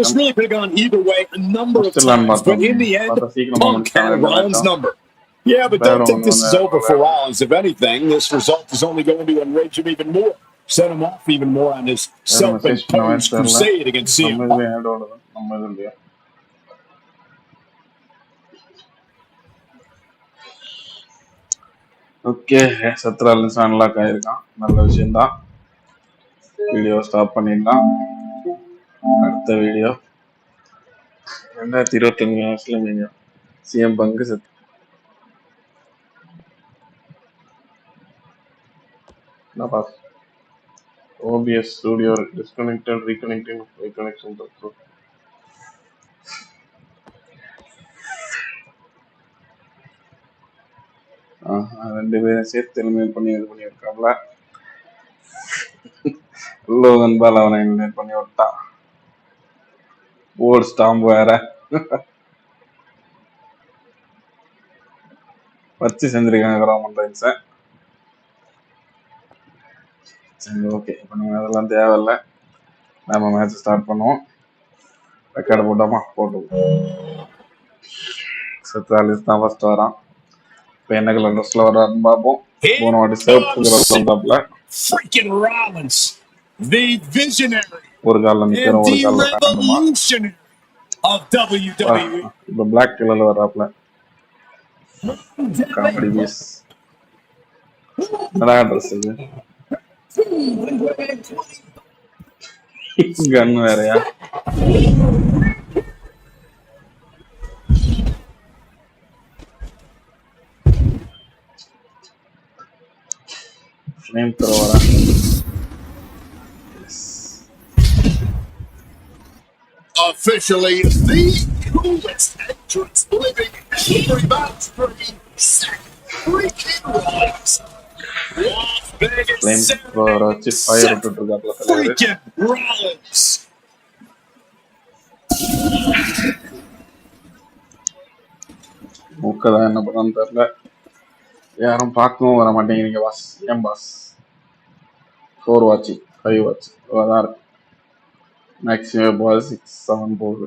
This really could have gone either way a number of times, but in the end, Punk had Rollins' number. Yeah, but don't think this is over for Rollins. If anything, this result is only going to enrage him even more, set him off even more on his self-imposed crusade against CM Punk. Okay, சத்ரால் unlock ஆயிருக்கான், நல்ல விஷயம்தான். Video stop பண்ணிடலாம். அடுத்த video 2025 மாசத்துல மீண்டும் CM பங்கு OBS studio disconnected, reconnecting, reconnection. ரெண்டு பேரும் சேர்த்து எலிமினேட் பண்ணி இது பண்ணியிருக்காப்ல. லோகன் பால் அவனை எலிமினேட் பண்ணி விட்டான். ஓல்ட் ஸ்டாம்ப் வேற வச்சு செஞ்சிருக்காங்க ரோமன் ரைன்ஸ. சரி, ஓகே, இப்போ நம்ம அதெல்லாம் தேவையில்லை. நம்ம மேட்ச் ஸ்டார்ட் பண்ணுவோம். ரெக்கார்டு போட்டோமா? போட்டு சத்தாலிஸ் தான் ஃபர்ஸ்ட் வரான். இப்போ என்ன கலர் ட்ரெஸ்ல வர்றாருன்னு பார்ப்போம். போன வாட்டி சேஃப்ட் கலர் வந்தாப்ல. ஒரு காலில் நிற்கிறோம், ஒரு காலில் காணுமா. இப்போ பிளாக் கலர்ல வர்றாப்ல. Comedy piece. என்னடா ட்ரெஸ் இது? கன் வேறையா? ஃப்ளேம் த்ரோவரா? Officially the coolest entrance living every match for me. Freaking Rollins. Flame thrower வச்சு ஃபயர் விட்டுட்டு இருக்காப்ல தலைவர். Freaking Rollins. மூக்கதான் என்ன பண்ணான்னு தெரியல. யாரும் பார்க்கவும் வர மாட்டேங்கிறீங்க பாஸ். ஏன் பாஸ்? 4 வாட்ச் 5 வாட்ச் அதான் இருக்கு. மேக்ஸிமம் போகுது 6 7 போகுது.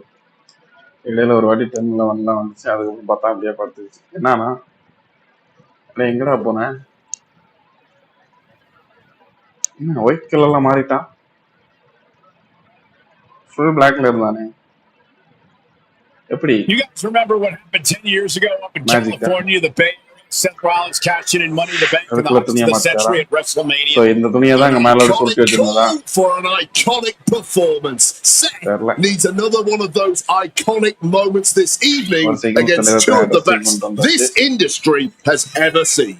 இடையில ஒரு வாட்டி 10 11 வந்துச்சு. அதுக்கப்புறம் பார்த்தா அப்படியே படுத்துச்சு. என்னன்னா எங்கடா போனேன்? என்ன ஒயிட் கலர்ல மாறிட்டான்? ஃபுல் பிளாக்ல இருந்தானே. எப்படி? You guys remember what happened 10 years ago up in California, the Bay Seth Rollins cashing in Money in the Bank for the century at WrestleMania. So இந்த துணியை தான் அங்க மேல சுருட்டி வச்சிருந்தா. For an iconic performance. Seth needs another one of those iconic moments this evening against two of the best this industry has ever seen.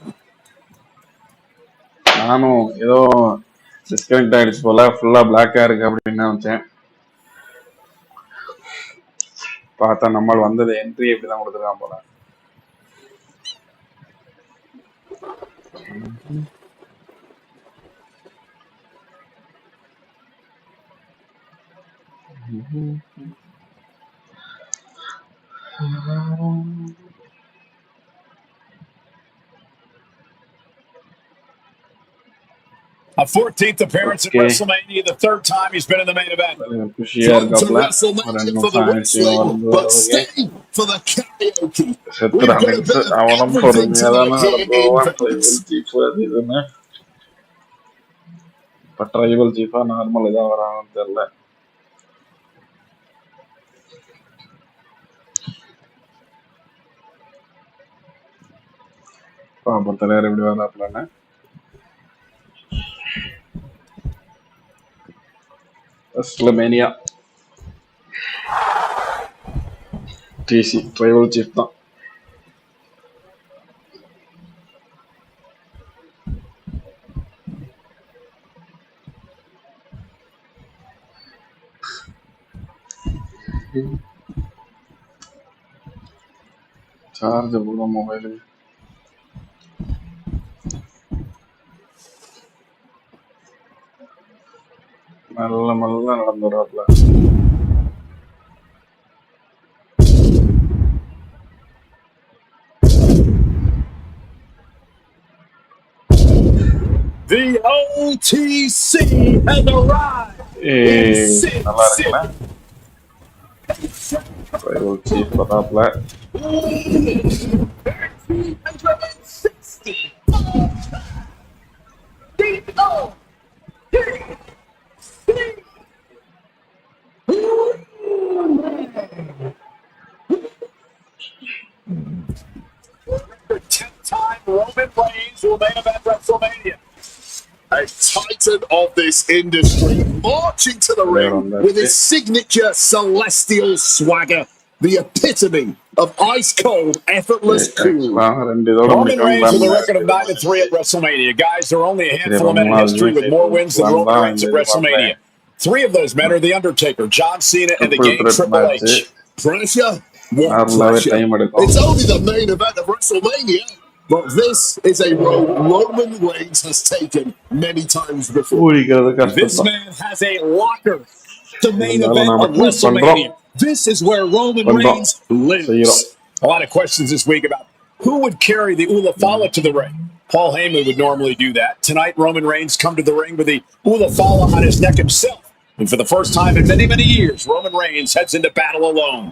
நானும் ஏதோ disconnect ஆயிடுச்சு போல, ஃபுல்லா பிளாக்கா இருக்கு அப்படின்னு நினைச்சேன். பார்த்தா நம்மால் வந்தது என்ட்ரி எப்படிதான் கொடுத்துருக்கான் போல. A 14th appearance at WrestleMania, the third time he's been in the main event. To WrestleMania for the wrestling, but stay for the karaoke. We've got a bit of everything tonight here in Vegas. இப்போ tribal சீஃபா normal இதாக வராங்கன்னு தெரியல. பாப்போம் தலைவர் எப்படி வராப்லன்னு. WrestleMania DC tribal chief தான். Charge போட mobile நல்ல நல்ல நடந்து வராப்ல. The OTC has arrived. நல்லா இருக்குல்ல? ட்ரைபல் சீஃப் வராப்ல. 360. Ten-time Roman Reigns will main event WrestleMania. A titan of this industry marching to the ring with his signature celestial swagger, the epitome of ice-cold, effortless cool. Roman Reigns with a record of 9-3 at WrestleMania. Guys, there are only a handful of men in history with more wins than Roman Reigns at WrestleMania. 3 of those men are The Undertaker, John Cena, and the Game Triple H. Pressure? What pressure? It's only the main event of WrestleMania. But this is a road Roman Reigns has taken many times before. This man has a locker. The main event of WrestleMania. This is where Roman Reigns lives. A lot of questions this week about who would carry the Ulafala to the ring. Paul Heyman would normally do that. Tonight, Roman Reigns come to the ring with the Ulafala on his neck himself. And for the first time in many, many years, Roman Reigns heads into battle alone.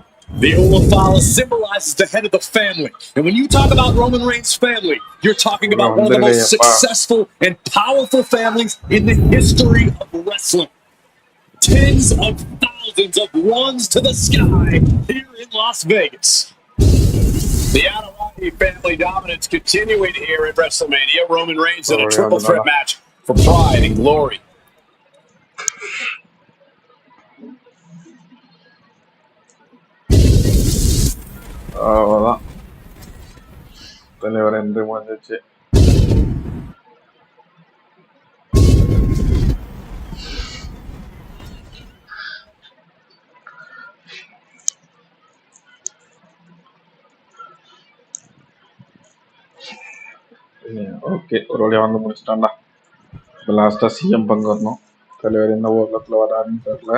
The Olafala symbolizes the head of the family. And when you talk about Roman Reigns' family, you're talking about one of the most successful and powerful families in the history of wrestling. Tens of thousands of runs to the sky here in Las Vegas. The Adewale family dominance continuing here at WrestleMania. Roman Reigns in a triple threat match for pride and glory. அவ்வளோதான் தலைவர் என்று முடிஞ்சிச்சு. Okay, ஒரு வழியாக வந்து முடிச்சிட்டான்டா. இப்போ லாஸ்ட்டாக CM பங்கு வரணும். தலைவர் என்ன ஊர்லத்தில் வராருன்னு தெரியல.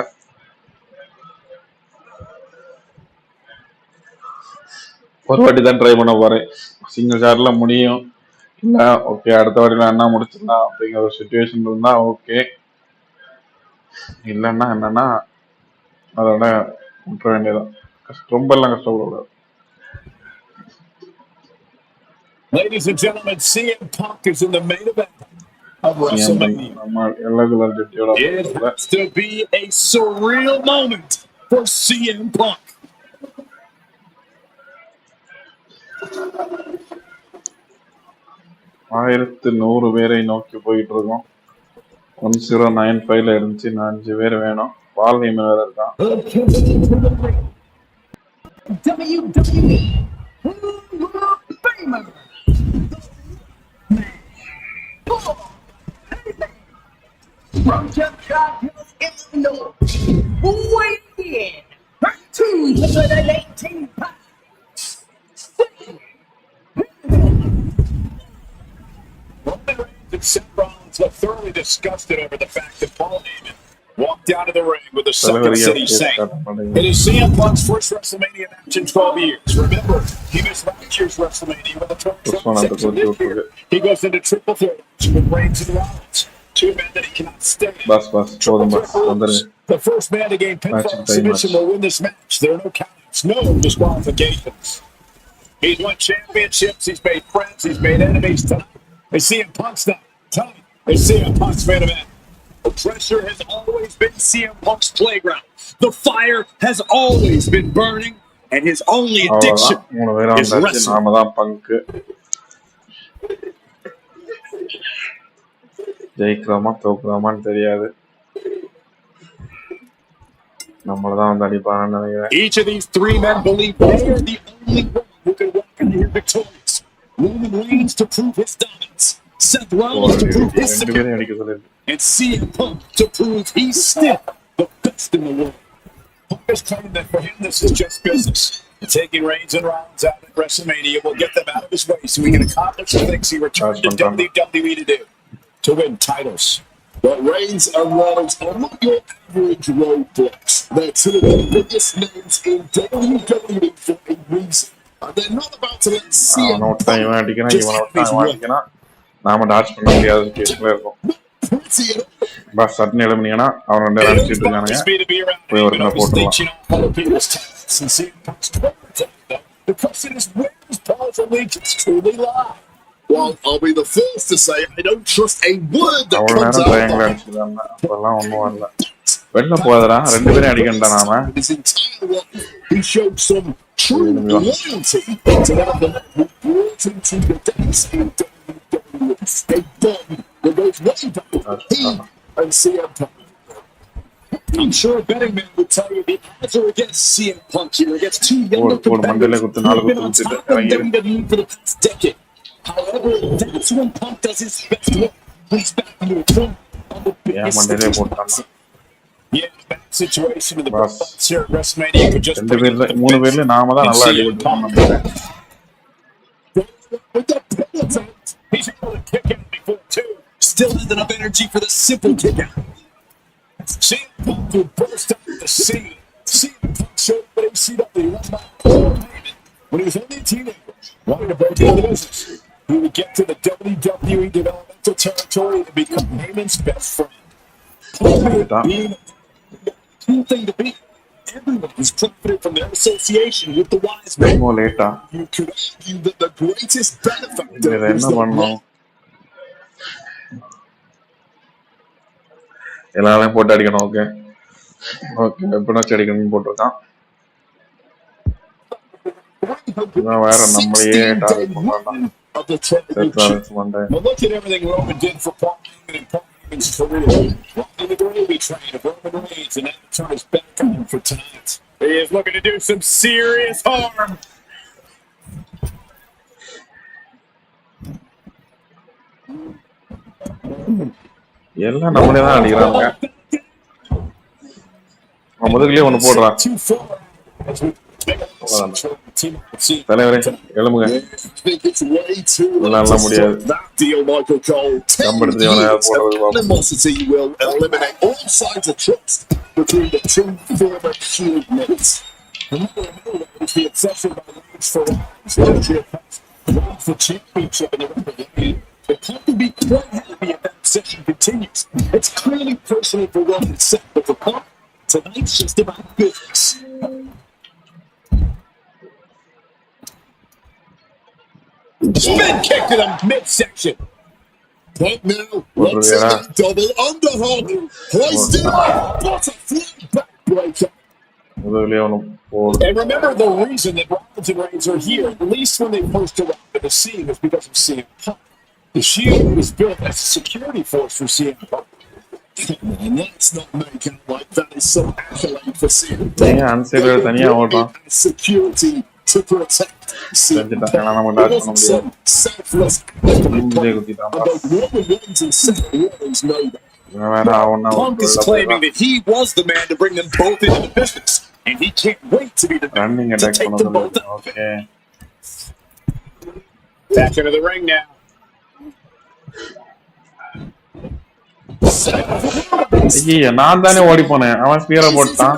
ஒரு வாட்டி தான் ட்ரை பண்ண போகிறேன். சிங்கிள் ஷாட்டில் முடியும் இல்லை, ஓகே அடுத்த வாட்டியில் என்ன முடிச்சிடலாம் அப்படிங்கிற ஒரு சுச்சுவேஷன் இருந்தால் ஓகே. இல்லைன்னா என்னென்னா அதோட விட்டுற வேண்டியதான். ரொம்ப எல்லாம் கஷ்டப்படக்கூடாது. Ladies and gentlemen, CM Punk is in the main event of WrestleMania. It has to be a surreal moment for CM Punk. 1100 பேரை நோக்கி போயிட்டு இருக்கோம். 1095ல இருந்துச்சு. 5 பேர் வேணும். வால்யூம் வேற இருக்கான். WWE famous from Chicago, Illinois, weighing in 218 pounds. Roman Reigns and Seth Rollins look thoroughly disgusted over the fact that Paul Heyman walked out of the ring with the Second City Saint. It is CM Punk's first WrestleMania match in 12 years. Remember, he missed last year's WrestleMania with the 26. He goes into triple threat with Reigns and Rollins, two men that he cannot stand. The first man to gain pinfall submission will win this match. There are no counts, no disqualifications. He's won championships, he's made friends, he's made enemies tonight. They see CM Punk's night. Tonight, they see CM Punk's main event. The pressure has always been CM Punk's playground. The fire has always been burning, and his only addiction is wrestling. ஜெயிக்கிறோமா தோக்குறோமான்னு தெரியாது. நம்மளதான் வந்து அடிப்பாங்கன்னு நினைக்கிறேன். Each of these three men believe they are the only one who can walk in here victorious. Roman Reigns to prove his dominance. Seth Rollins to prove his superiority. And CM Punk to prove he's still the best in the world. Punk is claiming that for him this is just business. And taking Reigns and Rollins out at WrestleMania will get them out of his way so he can accomplish the things he returned to WWE to do, to win titles. But Reigns and Rollins are not your average roadblocks. They're two of the biggest names in WWE for a reason. And they're not about to let CM Punk just have his way. நாம touch பண்ண முடியாத கேஸ்ல இருக்கும். Bus chutney எழுமினீங்கன்னா அவன் ரெண்டு அடிச்சுட்டு இருக்கானுங்க. போய் ஒரு போட்டுடலாம். The question is, where does Paul's allegiance truly lie? Well, I'll be the first to say I don't trust a word that comes out of my mouth. அப்பெல்லாம் ஒன்றும் வரல. வெளில போதா ரெண்டு பேரும் அடிக்கண்டா நாம. His entire life, he showed some true loyalty to that of the man who brought him to the dance in WWE. A bond that goes way back. He and CM Punk. I'm sure a betting man would tell you the odds are against CM Punk here, against two younger competitors who've been on top of WWE for the past decade. However, that's when Punk does his best work. He's back into a turn on the biggest stage. Yeah, bad situation in the box here at WrestleMania could just ரெண்டு பேர்ல மூணு பேர்ல நாம தான் நல்லா அடி கொடுத்தோம். He's able to kick out before two. Still has enough energy for the simple kick out. CM Punk will burst out the scene. CM Punk showed what ACW was about Paul Heyman when he was only a teenager, wanting to break into the business. He would get to the WWE developmental territory and become Heyman's best friend. Paul Heyman being cool thing to be. Everyone is profiting from their association with the wise men. You could argue that the greatest benefactor is the man. எல்லாரையும் போட்டு அடிக்கணும். Okay okay எப்படின்னா அடிக்கணும்னு போட்டிருக்கான். வேற நம்மளையே target பண்றான். But look at everything Roman did for Paul Heyman and Paul Heyman's career. In the gravy train of Roman Reigns, and now turn his back on him for tonight. He is looking to do some serious harm. எல்லாம் நம்மளே தான் அடிக்கிறாங்க. முதல்ல ஒண்ணு போடுறான். தலைவரே எழுமுக. நல்லா முடியாது. கம்பெடுத்து animosity will eliminate all signs of trust between the two former Shield mates. The obsession by Reigns for the championship in the WWE. The Punk will be quite happy if that obsession continues. It's clearly personal for Roman himself, but for Punk, tonight's just about business. Spin kick to the midsection. Punk now looks at that double underhook. Hoisted up. Butterfly backbreaker. And remember the reason that Rollins and Reigns are here, at least when they first arrived at the scene, was because of CM Punk. The Shield was built as a security force for CM Punk. And let's not make it like that is some accolade for CM Punk. Security to protect CM Punk. It wasn't some selfless act of Punk. Although Roman Reigns and Seth Rollins know that. Punk is claiming that he was the man to bring them both into the business, and he can't wait to be the man to take them both out. Okay. Back into the ring now. நான் தானே ஓடி போனேன். அவன் ஸ்பியரை போட்டான்.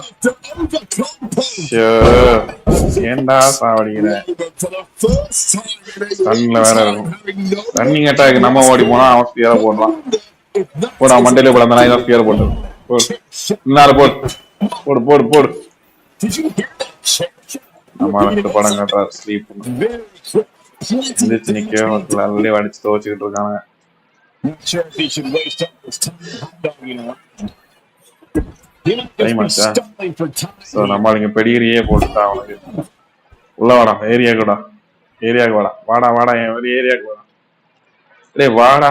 ஏண்டா சாவடிக்கிற. கண்ணில் வேற இருக்கும். ரன்னிங் அட்டாக் நம்ம ஓடி போனா அவன் ஸ்பியரை போடுறான். போடா மண்டையில போட அந்த நாய் தான் ஸ்பியரை போட்டு. போடு போடு போடு போடு. நம்ம ரெண்டு படம் காட்டுறா ஸ்லீப். எந்திரிச்சு நிக்க நல்ல அடிச்சு துவச்சுக்கிட்டு இருக்காங்க. Not sure if he should waste all his time dogging around. So நம்மளுக்கு பெடிகிரியே போட்டுட்டா அவனுக்கு. உள்ள வாடா ஏரியாக்கு வாடா. வாடா என் ஒரு ஏரியாக்கு வாடா. டேய் வாடா.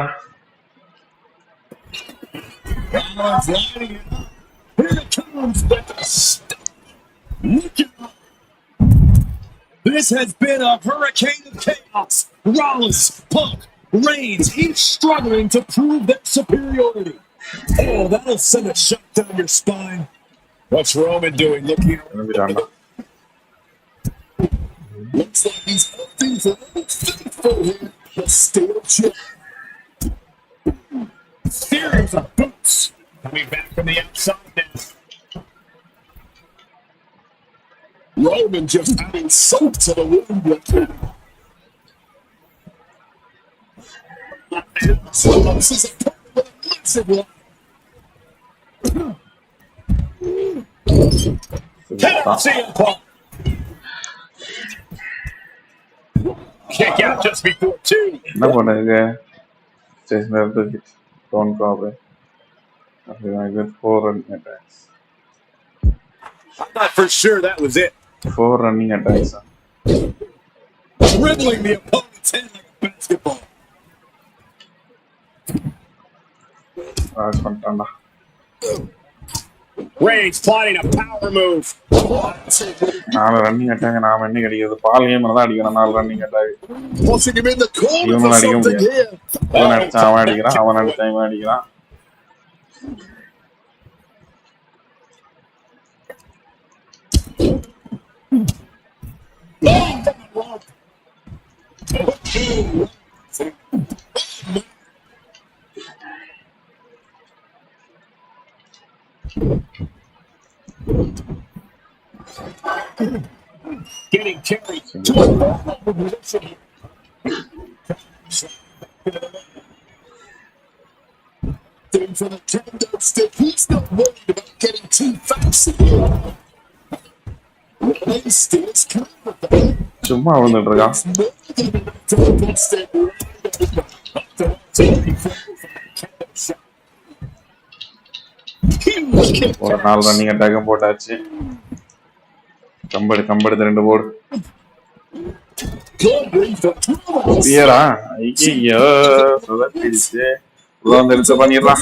This has been a hurricane of chaos. Rollins, Punk, Reigns, each struggling to prove their superiority. Oh, that'll send a shot down your spine. What's Roman doing? Looking around. Looks like he's hoping for a faithful here. But still chip. Series of boots. Coming back from the outside now. Roman just adding salt to the wound. This is a massive one. Cannot see him, Paul. Kick out just before 2. என்ன பண்ணுங்க? ஸ்டேஷன்ல இருந்து tone problem. I got 4 running attacks. I'm not for sure that was it. 4 running attacks. Dribbling the opponent's head like a basketball. Reigns plotting a power move. 4 running attack நாம என்ன கிடைக்குது? Ball game தான் அடிக்கணும் 4 running attack. Forcing him in the corner for something here. அவன் அடிச்சா அவன் அடிக்கிறான், அவன் அடிச்சா இவன் அடிக்கிறான். Getting carried to a vulnerable position. for the kendo stick. He's not worried about getting too fancy. He sticks clear of that. சும்மா வந்துட்டு இருக்கான். ஒரு 4 ரன்னிங் அட்டாக்கும் போட்டாச்சு. கம்பெடுத்து 2 போர்டு. பியரா ஐயோ சுதப்பிடிச்சு உள்ள வந்து எடுத்து பண்ணிடலாம்.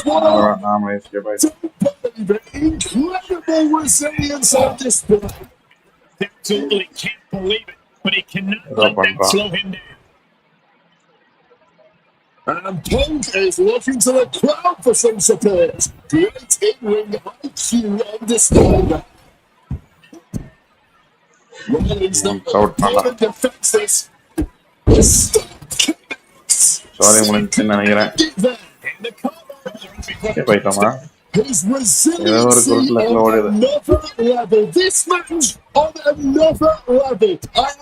நாம எஸ்கேப் ஆயிடுச்சு. Absolutely can't believe it, but he cannot let that slow him down. And Punk is looking to the crowd for some support. Great in-ring IQ on display. Rollins not defends this. Sorry, முடிஞ்சுன்னு நினைக்கிறேன். போயிட்டோமா? His resiliency on another level. This match on another level. And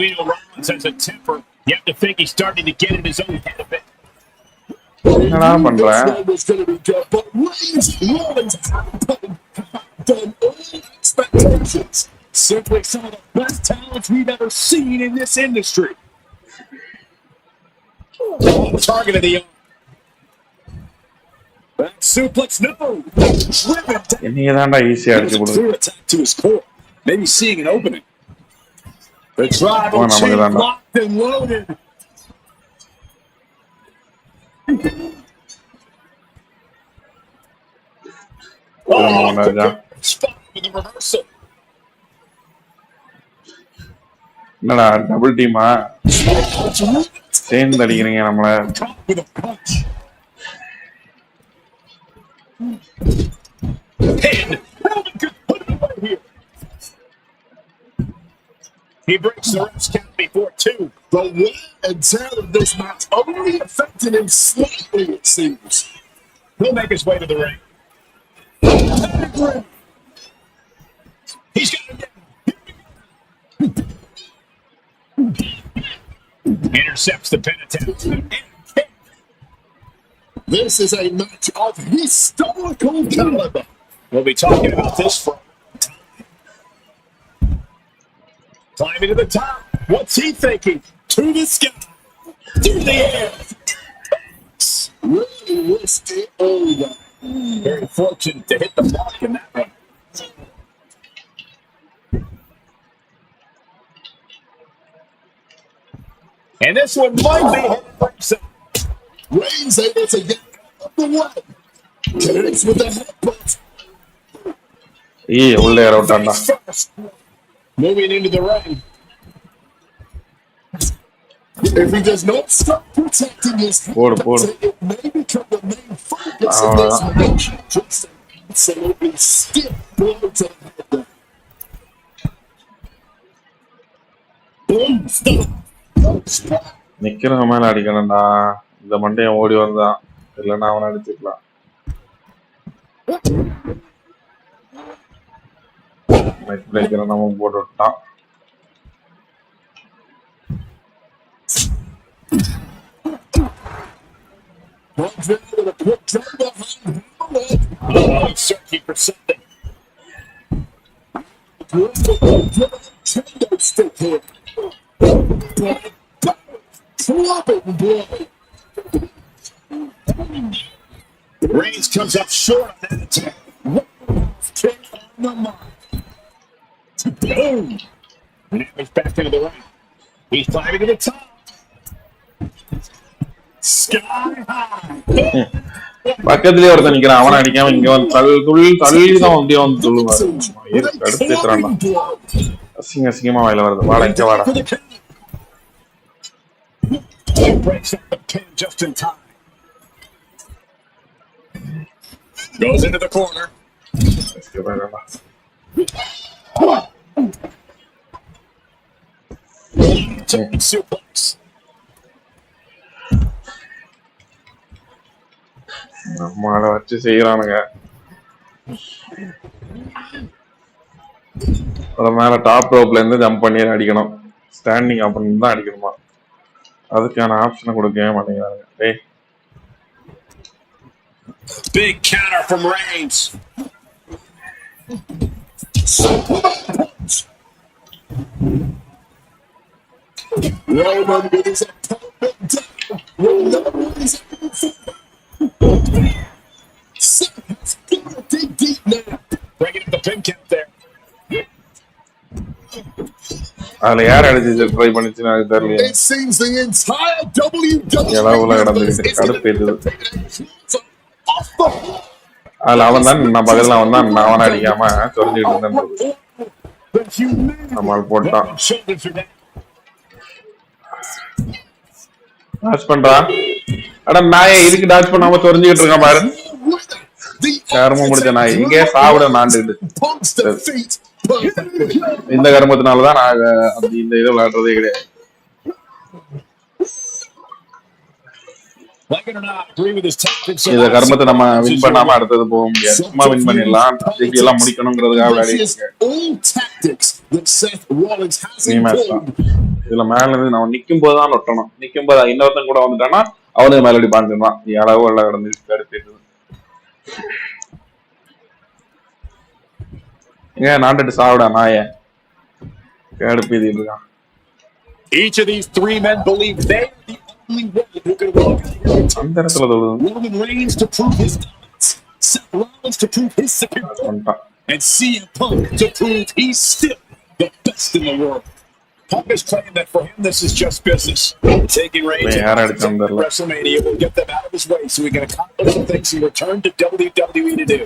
we know Rollins has a temper. You have to think he's starting to get in his own head a bit. Rollins done all expectations. Simply some of the best talents we've ever seen in this industry. Target of the back suplex, no. Attack to his core. Maybe seeing an opening. The tribal chief locked and loaded. Spot with the reversal. என்னடா double டீமா சேர்ந்து அடிக்கிறீங்க நம்மள. With a punch. pin. Roman could put it away here. He breaks the ref's count before 2. The wear and tear of this match only affected him slightly, it seems. He'll make his way to the ring. He's got it. Intercepts the pin attempt. This is a match of historical caliber. We'll be talking about this for climbing to the top. What's he thinking? To the sky. Through the air. Really risked it over. Very fortunate to hit the mark in that one. And this one might be hit. Reigns able to get out of the way. Connects with the headbutt. Moving into the ring. If he does not stop protecting his headbutt, it may become the main focus of this match. Just an absolutely stiff blow to the head. Boom, stop. நிக்கிறவங்க மேல அடிக்கணும்டா. இந்த மண்டையன் ஓடி வந்தான், இல்லைன்னா அவனை அடிச்சுக்கலாம். Neck பிரேக்கரை நம்ம போட்டு விட்டான். Searching for something. Stick here. Reigns comes up short on that attack. Kick on the mark. Boom! And now he's back into the ring. He's climbing to the top. Sky high. பக்கத்துலயே ஒருத்தன் நிக்கிறான், அவனை அடிக்காம இங்க வந்து தள்ளிதான் அப்படியே வந்து சொல்லுவாரு. அடுத்துறான்டா, அசிங்கமா வாயில வருது. வாடா இங்க வாடா. He breaks up the pin just in time. Goes into the corner. Suplex. நம்மள வச்சு செய்யறானுங்க. அத மேல டாப் ரோப்ல இருந்து ஜம்ப் பண்ணி அடிக்கணும். ஸ்டாண்டிங் ஆப்பன் தான் அடிக்கணுமா? அதுக்கான ஆப்ஷனை கொடுக்கவே மாட்டேங்கிறாங்க. டேய் Big counter from Reigns. Roman with his opponent down. Roman is dig deep now. Breaking up the pin count there. It seems the entire WWE is off the floor. Punk's defeat. இந்த கர்மத்தினால தான் நான் அப்படி இந்த இதை விளையாடுறதே கிடையாது. இந்த கர்மத்தை நம்ம வின் பண்ணாம அடுத்தது போக முடியாது. சும்மா வின் பண்ணிடலாம், எல்லாம் முடிக்கணுங்கிறதுக்காக விளையாடிருக்கேன். இதுல மேல இருந்து நம்ம நிக்கும் போதுதான் நொட்டணும். நிக்கும் போது இன்னொருத்தன் கூட வந்துட்டானா அவனுக்கு மேலடி பாஞ்சிருவான். அளவு எல்லாம் கிடந்து கடுப்பிட்டு நாண்டுட்டு சாவிடா நாய கடுப்பீதி இருக்கான். Each of these three men believe they are the only one who can walk out here. Roman Reigns to prove his dominance, Seth Rollins to prove his superiority, and CM Punk to prove he's still the best in the world. Punk is claiming that for him this is just business. Taking Reigns to WrestleMania will get them out of his way so he can accomplish the things he returned to WWE to do.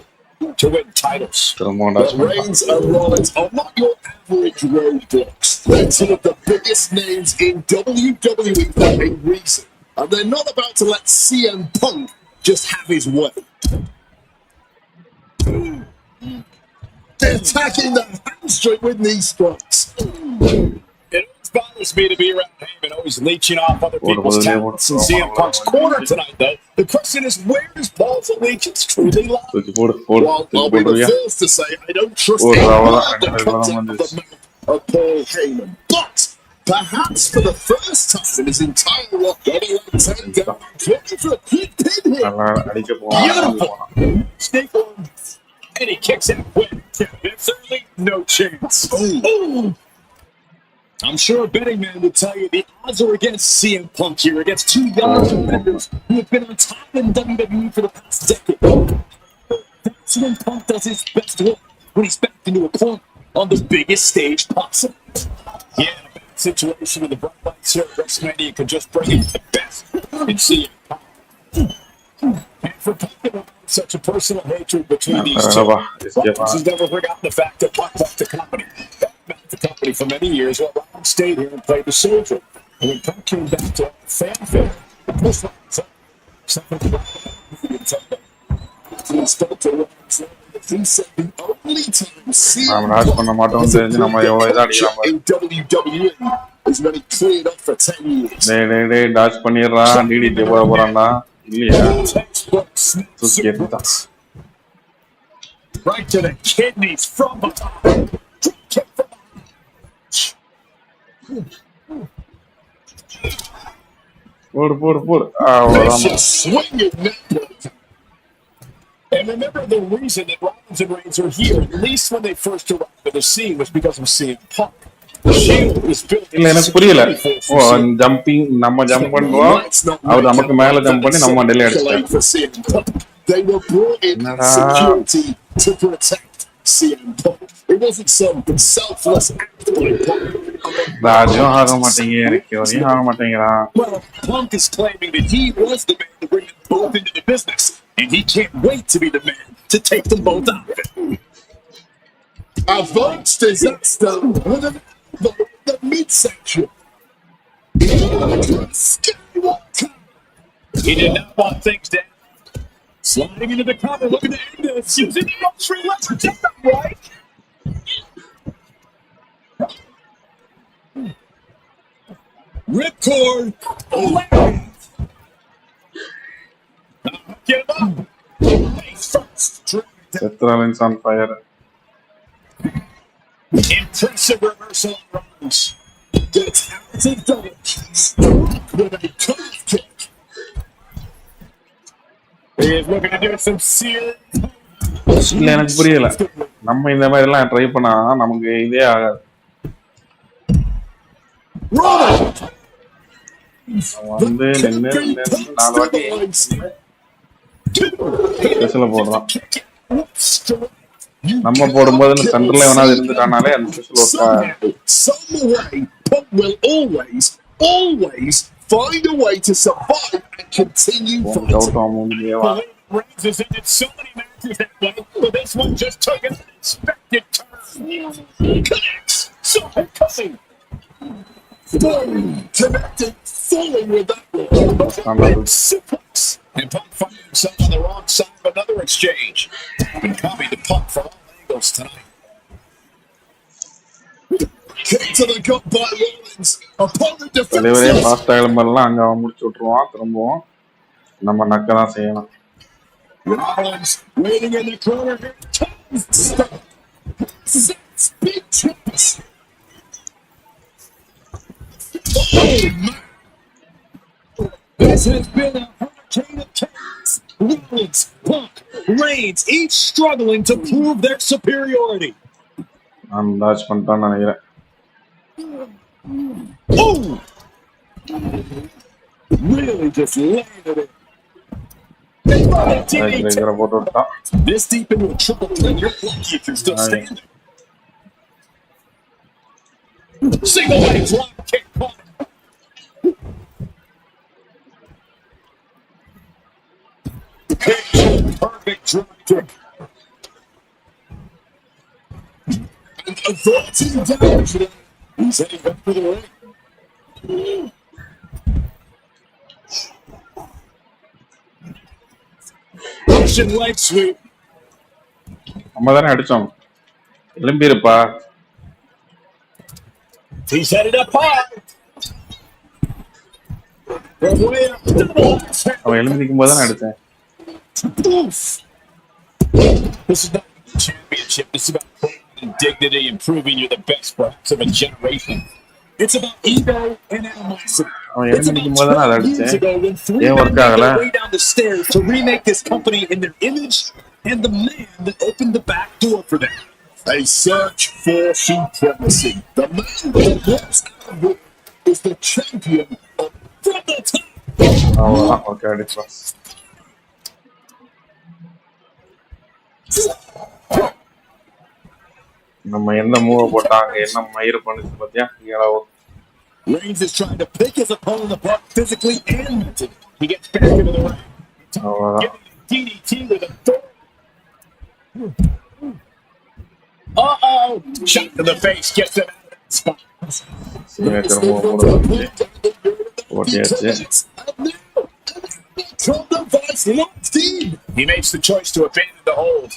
To win titles. But Reigns and Rollins are not your average roadblocks. They're some of the biggest names in WWE for a reason. And they're not about to let CM Punk just have his way. They're attacking the hamstring with knee strikes. It bothers me to be around Heyman, always leeching off other people's talents and CM Punk's corner tonight, though. The question is, where does Paul's allegiance truly lie? Well, I'll be the first to say I don't trust anyone that comes out of the mouth of Paul Heyman. But perhaps for the first time in his entire rock, looking for a quick pin here. Beautiful. Snake arm. And he kicks it quick. It's certainly no chance. Oh. I'm sure a betting man would tell you the odds are against CM Punk here, against two young competitors who have been on top in WWE for the past decade. CM Punk does his best work when he's backed into a corner on the biggest stage possible. Yeah, a bad situation with the bright lights here at WrestleMania could just bring in the best in CM Punk. And for Punk, such a personal hatred between these two, he's never forgotten the fact that Punk left the company. The company for many years while Rollins stayed here and played the soldier. And when Punk came back to fanfare, the push something he spoke to Rollins. He said the only time CM in WWE is when he cleared up for 10 years. Right to the kidneys from the top. Kick from And remember, the reason that Rollins and Reigns are here, at least when they first arrived at the scene, was because of CM Punk. The Shield was built. They were brought in security to protect CM Punk. It wasn't some selfless act by Punk. Well, Punk is claiming that he was the man to bring them both into the business, and he can't wait to be the man to take them both out of it. Advanced disaster with the midsection. He did not want things down. Sliding into the cover, looking to end this, using the ultra leverage, that's not right. Ripcord. Get him up. Face first. Seth Rollins on fire. Impressive reversal on Rollins. Gets talented double with a curve kick. He is looking to do some serious. இல்ல எனக்கு புரியல. நம்ம இந்த மாதிரி எல்லாம் try பண்ணா நமக்கு இதே ஆகாது. வந்து நின்னு 4 வாட்டி ஸ்பெஷல போடுறான். நம்ம போடும்போது சென்டர்ல எவனாவது இருந்துட்டானாலே அந்த special always find a way to survive and continue fighting. Reigns has ended so many matches that way, but this one just took an unexpected turn. Connects. So coming. Connected fully with that one. Suplex. And Punk finding himself on the wrong side of another exchange. And coming to Punk from all angles tonight. Kick to the gut by Rollins. Opponent defense. வெளியே fast ஆயிடும்போதெல்லாம் அங்க முடிச்சு விட்டுருவான். திரும்பவும் நம்ம நக்க தான் செய்யணும். Rollins waiting in the corner here. Big trips. Oh man. This has been a hurricane of chaos. Rollins, Punk, Reigns, each struggling to prove their superiority. I'm dodge பண்ணிட்டான்னு நினைக்கிறேன். Oh! Really just landed it. This deep into a triple threat, you're lucky if you're still standing. Single leg drop kick. Perfect drop kick. Advancing down today. He's heading up for the ring. Russian leg sweep. நம்ம தானே அடிச்சோம். எலும்பி இருப்பா. He's headed up high. அவன் எலும்பி போது தானே அடிச்சேன். This is not a championship. This is about and dignity and proving you're the best perhaps of a generation. It's about ego and animosity. It's about years ago when 3 men made their way down the stairs to remake this company in their image and the man that opened the back door for them. A search for supremacy. The man that walks out is the champion of from the top. Oh, okay, this was. நம்ம என்ன move போட்டாங்க என்ன மயிர் பண்ணுச்சு பாத்தியா இயலோ Reigns is trying to pick his opponent apart physically and mentally. He gets back into the ring. DDT with a third. Uh-oh! Shot to the face gets him out of that spot. He makes the choice to abandon the hold.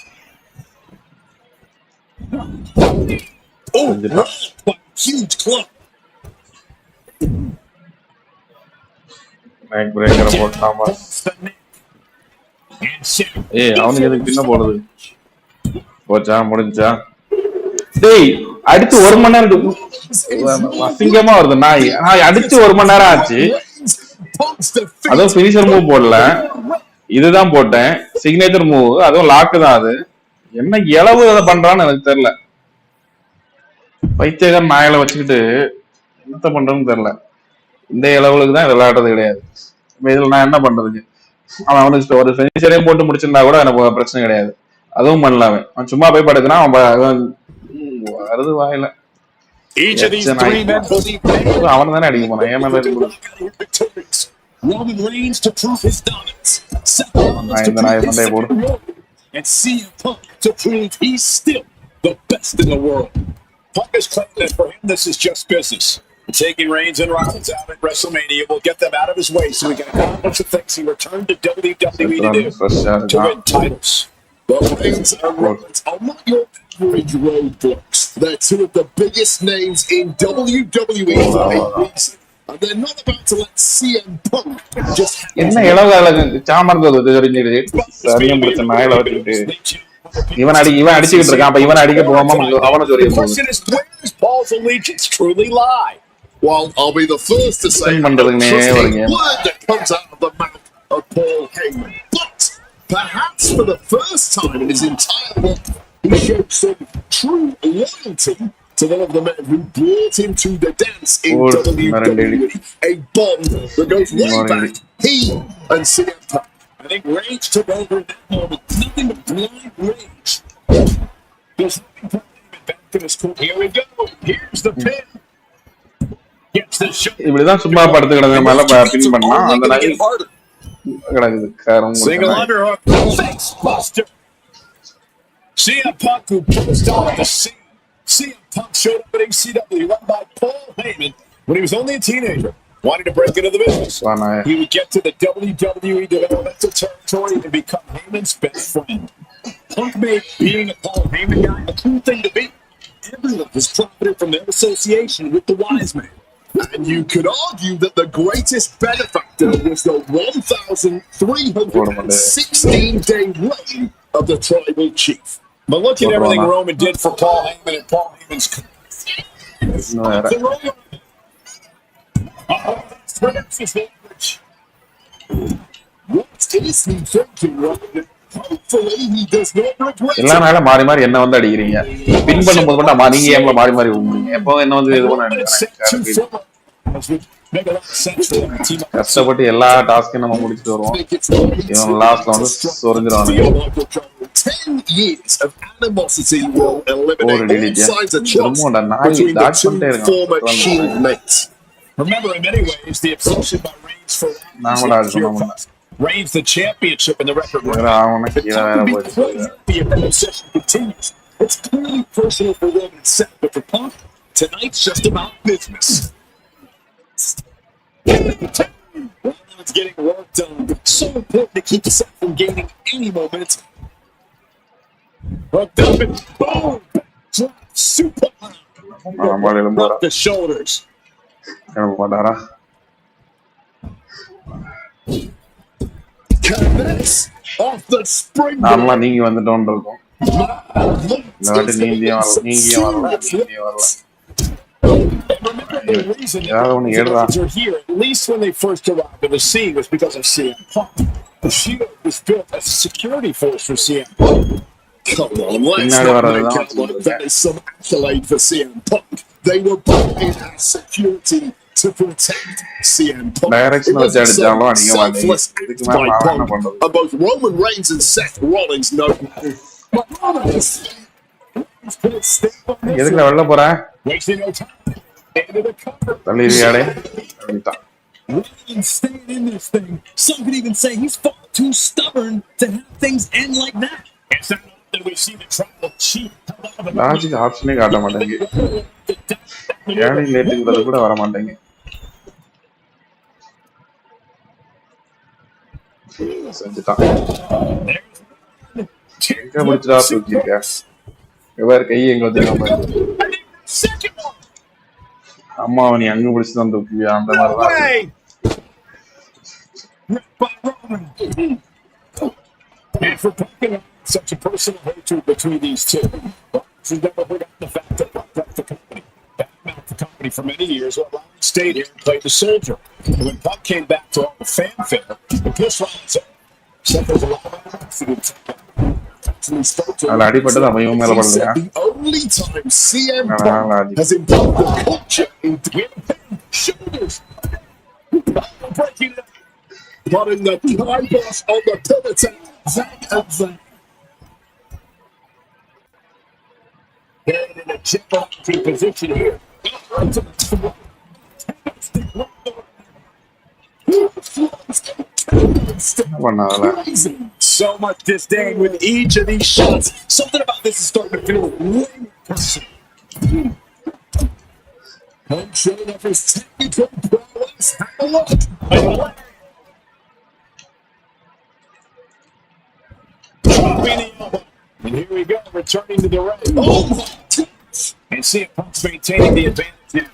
Oh, huge club. Neck breaker போட்டாமா. அவனுக்கு எதுக்கு பின்ன போடுது? போச்சா முடிஞ்சா? டேய் அடிச்சு 1 மணி நேரம் அசிங்கமா வருது நாய். அடிச்சு 1 மணி நேரம் ஆச்சு. அதுவும் ஃபினிஷர் மூவ் போடல. இதுதான் போட்டேன். Signature move. அதுவும் லாக் தான் அது. என்ன இளவு அதை பண்றான்னு எனக்கு தெரியல. பைத்தியக்கார நாயில வச்சுக்கிட்டு என்னத்த பண்றதுன்னு தெரியல. இந்த இளவுகளுக்கு தான் விளையாடுறது கிடையாது. இதுல நான் என்ன பண்றதுக்கு? அவனுக்கு ஒரு ஃபினிஷரையும் போட்டு முடிச்சிருந்தா கூட எனக்கு பிரச்சனை கிடையாது. அதுவும் பண்ணலாமே. அவன் சும்மா போய் படுக்கிறான். அவன் வருது வாயில. அவன் தானே அடிக்க போனான். ஏன் மேல Roman Reigns to prove his dominance. And CM Punk to prove he's still the best in the world. Punk has claimed that for him this is just business. Taking Reigns and Rollins out at WrestleMania will get them out of his way so he can accomplish the things he returned to WWE to do, to win titles. The Reigns and Rollins are not your average roadblocks. They're two of the biggest names in WWE for a reason. And they're not about to let CM Punk just என்ன இளவரசு சாமர்ந்தது தெரிஞ்சிருது. சரியா முடிச்ச நாயில வச்சிட்டு இவன் அடிச்சிட்டு இருக்கான். அப்ப இவன் அடிக்க போகாம அவன சொல்லிட்டு The question is, where does Paul's allegiance truly lie? Well, I'll be the first to say பண்றதுனே the word that comes out of the mouth of Paul Heyman. But perhaps for the first time in his entire life, he showed some true loyalty to one of the men who brought him to the dance in WWE. A bond that goes way back. He and CM Punk. I think Rage took over in that moment. Nothing but blind rage. There's nothing back to this court. Here we go. Here's the pin. Gets the shot. இப்படிதான் சும்மா படுத்து கிடந்த மேல பின் பண்ணா அந்த நகை கிடக்குது காரம் single underhook face buster. CM Punk who burst out of the scene. CM Punk showed up at ECW run by Paul Heyman when he was only a teenager, wanting to break into the business. He would get to the WWE developmental territory and become Heyman's best friend. Punk made being a Paul Heyman guy a cool thing to be. Everyone was profited from their association with the wise man. And you could argue that the greatest benefactor was the 1,316-day reign of the tribal chief. But look at everything Roman did for Paul Heyman and Paul Heyman's what is he thinking, Roman? Hopefully he does not regret it. எல்லா நாளும் மாறி மாறி என்ன வந்து அடிக்கிறீங்க பின் பண்ணும்போது மட்டும் நீங்க ஏன் மாறி மாறி உண்மைங்க எப்போ என்ன வந்து இது பண்ண கஷ்டப்பட்டு எல்லா டாஸ்கையும் நம்ம முடிச்சுட்டு வருவோம் இவன் லாஸ்ட்ல வந்து சொரிஞ்சிருவானுங்க 10 years of animosity will eliminate all signs of trust between the two former Shield mates. Remember, in many ways, the obsession by Reigns for Reigns the championship in the record. If that obsession continues, it's clearly personal for Roman and Seth, but for Punk, tonight's just about business. It's getting work done. So important to keep Seth from gaining any momentum. Hooked up and boom! Drop super off the shoulders. Connects off the spring. நீங்க வந்துட்டோம் இருக்கோம் நீங்க வரல The reason are here, at least when they first arrived in the scene, was because of CM Punk. The Shield was built as a security force for CM Punk. Come on, let's not make out like that is some accolade for CM Punk. They were brought in as security to protect CM Punk. It was a selfless act by Punk, and both Roman Reigns and Seth Rollins know. But Roman is wasting no time. Into the cover. Staying in this thing. Some could even say he's far too stubborn to have things end like that. It's not that we've seen the tribal chief. அம்மா நீ அங்க பிடிச்சு தான் தூக்குவியா அந்த மாதிரி such a personal hatred between these two. She's never forgotten the fact that Punk left the company. Back the company for many years while Roman stayed here and played the soldier. And when Punk came back to all the fanfare, the Bliss Rollins said there's a lot of accidents. The only time CM Punk has improved the culture in shoulders. Breaking it up. Putting the kibosh on the pivot Zach and Zach. They're in a chip-off position here. So much disdain with each of these shots. Something about this is starting to feel way personal. Punk showing up his technical prowess. Have a look. And here we go, returning to the ring. Oh my goodness! And CM Punk's maintaining the advantage now.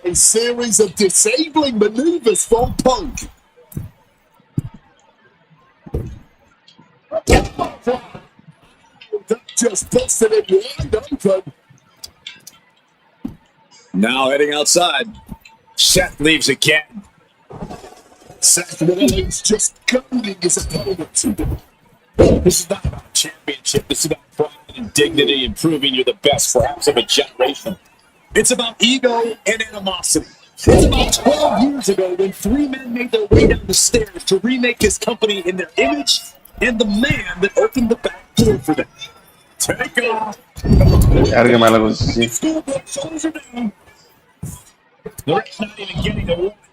A series of disabling maneuvers for Punk. That just busted it wide open. Now heading outside. Seth leaves again. Seth Rollins just goading his opponent. This is not about a championship. This is about pride and dignity and proving you're the best, perhaps of a generation. It's about ego and animosity. It's about 12 years ago when three men made their way down the stairs to remake his company in their image and the man that opened the back door for them. Take off. யாருக்கு மேல குதிச்சு The ref's not even getting the warning.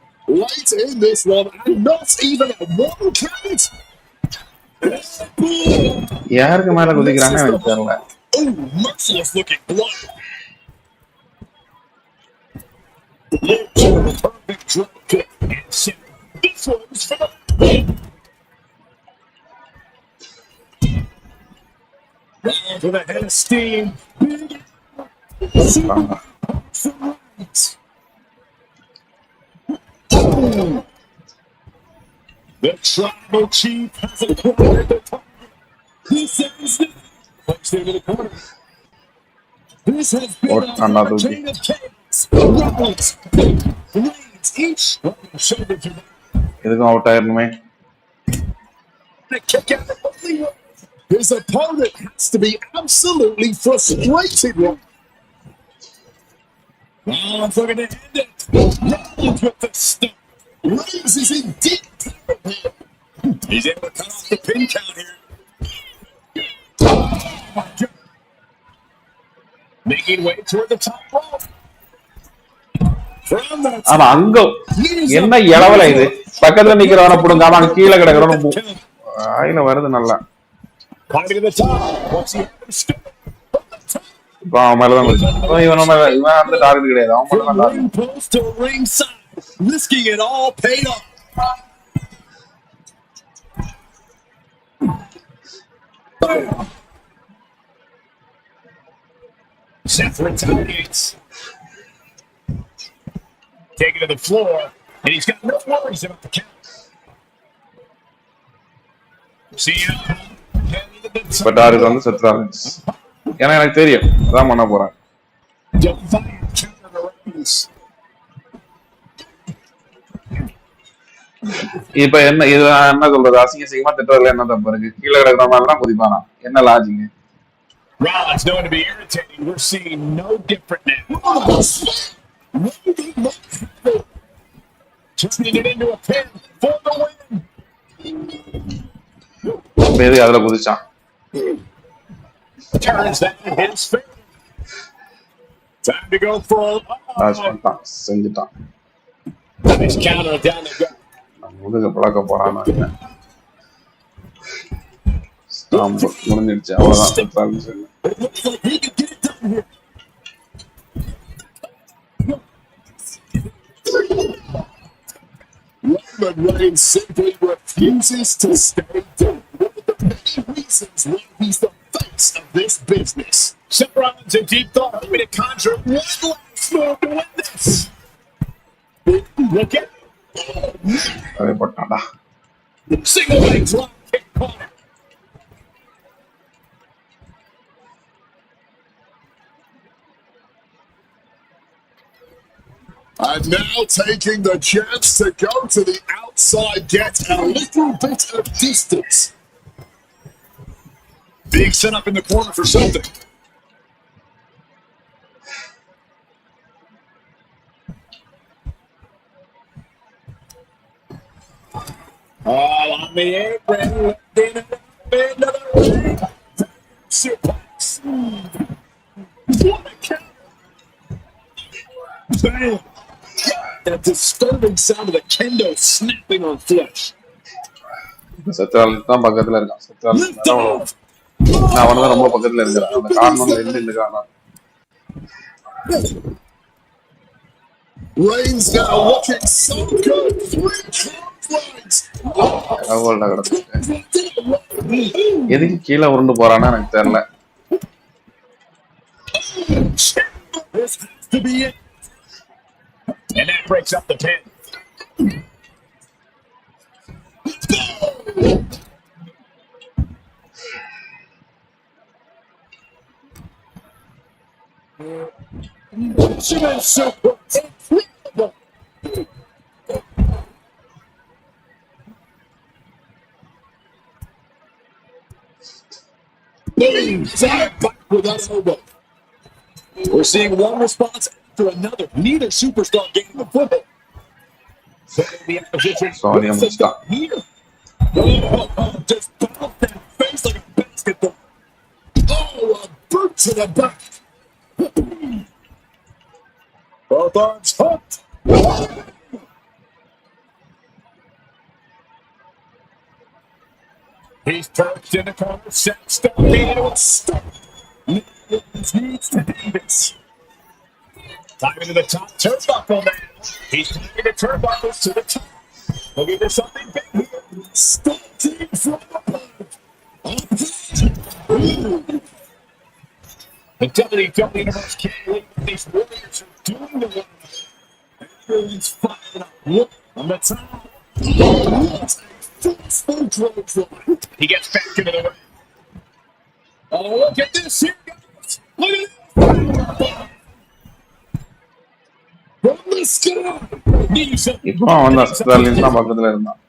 Late in this one, and not even a one count. யாருக்கு மேல குதிக்கிறானே எனக்கு தெரியல. Oh, merciless looking blood. Perfect drop kick. This one's for the to the head of steam. The tribal chief has acquired the target. He says punched him in the corner. This has been a chain of chaos. Rounds, blades, each shoulder to the எதுக்கும் out ஆயிருமே. kick out the only way. His opponent has to be absolutely frustrated. Rollins looking to end it. Rollins with the step. Reigns is in deep trouble here. He's able to cut off the pin count here. Making way toward the top rope. From the ஆனா அங்க என்ன இளவல இது பக்கத்துல நிக்கிறவன புடுங்காம அங்க கீழ கிடக்குறவன ஆயில வருது நல்லா. climbing to the top. Once he அவன் மேலதான் இவன் அந்த டார்கெட் கிடையாது. அவன் மட்டும் தான் ring post to ringside, risking it all paid off. Seth retaliates. Taken to the floor, and he's got no worries about the count. See ya. But target வந்து செத்துறாங்க. ஏன்னா எனக்கு தெரியும் அதான் பண்ண போறேன். இப்ப என்ன இது என்ன சொல்றது அசிங்க அசிங்கமா திட்டுறதுல என்ன தப்பு இருக்கு? கீழே கிடக்குற மாதிரிலாம் குதிப்பானா? என்ன logic? Rollins known to be irritating. We're seeing no different now. Turning it into a pin for the win. பேரு அதுல குதிச்சான். Turns that in his favor. Time to go for பண்ணிட்டான் செஞ்சுட்டான். Nice counter down the gut. முதுக பழக்க போறான். Stamp முடிஞ்சிடுச்சு அவ்வளவுதான். It looks like he can get it done here. Roman Reigns simply refuses to stay down. One of the many reasons why he's the face of this business. Seth Rollins in deep thought, hoping to conjure one last move to win this. Look at அதே போட்டான்டா. single leg drop kick corner. And now taking the chance to go to the outside, get a little bit of distance. Being set up in the corner for something. All on the apron, lifting it up into the ring. Suplex. What a count. Bam. That disturbing sound of the kendo snapping on flesh. சத்ரால் தான் பக்கத்துல இருக்கான். சத்ரால் நான் அவனதான் ரொம்ப பக்கத்துல இருக்கிறேன். அந்த காரணம் ரெண்டு காரணம். Reigns now looking so good. 3 clotheslines. எதுக்கு கீழே உருண்டு போறான்னு எனக்கு தெரியல. This has to be it. And that breaks up the pin. Fired back with that elbow. We're seeing one response after another. Neither superstar getting the football. The opposition. Sorry, I'm stuck. Here. Just bounced that face like a basketball. Oh, a boot to the back. Both arms hooked. He's perched in the corner, set, stop, stop. Needs to do this. Climbing to the top turnbuckle now. He's climbing the turnbuckles to the top. Looking for something big here. Starting from above. The WWE Universe can't believe these Warriors are doing the work. Everyone's fired up. Look on the top. He gets back into the ring. Oh, look at this. Here goes. Look at this. From the sky. இப்போ அவன் தான் ஸ்டாலின் தான் பக்கத்துல இருந்தான்.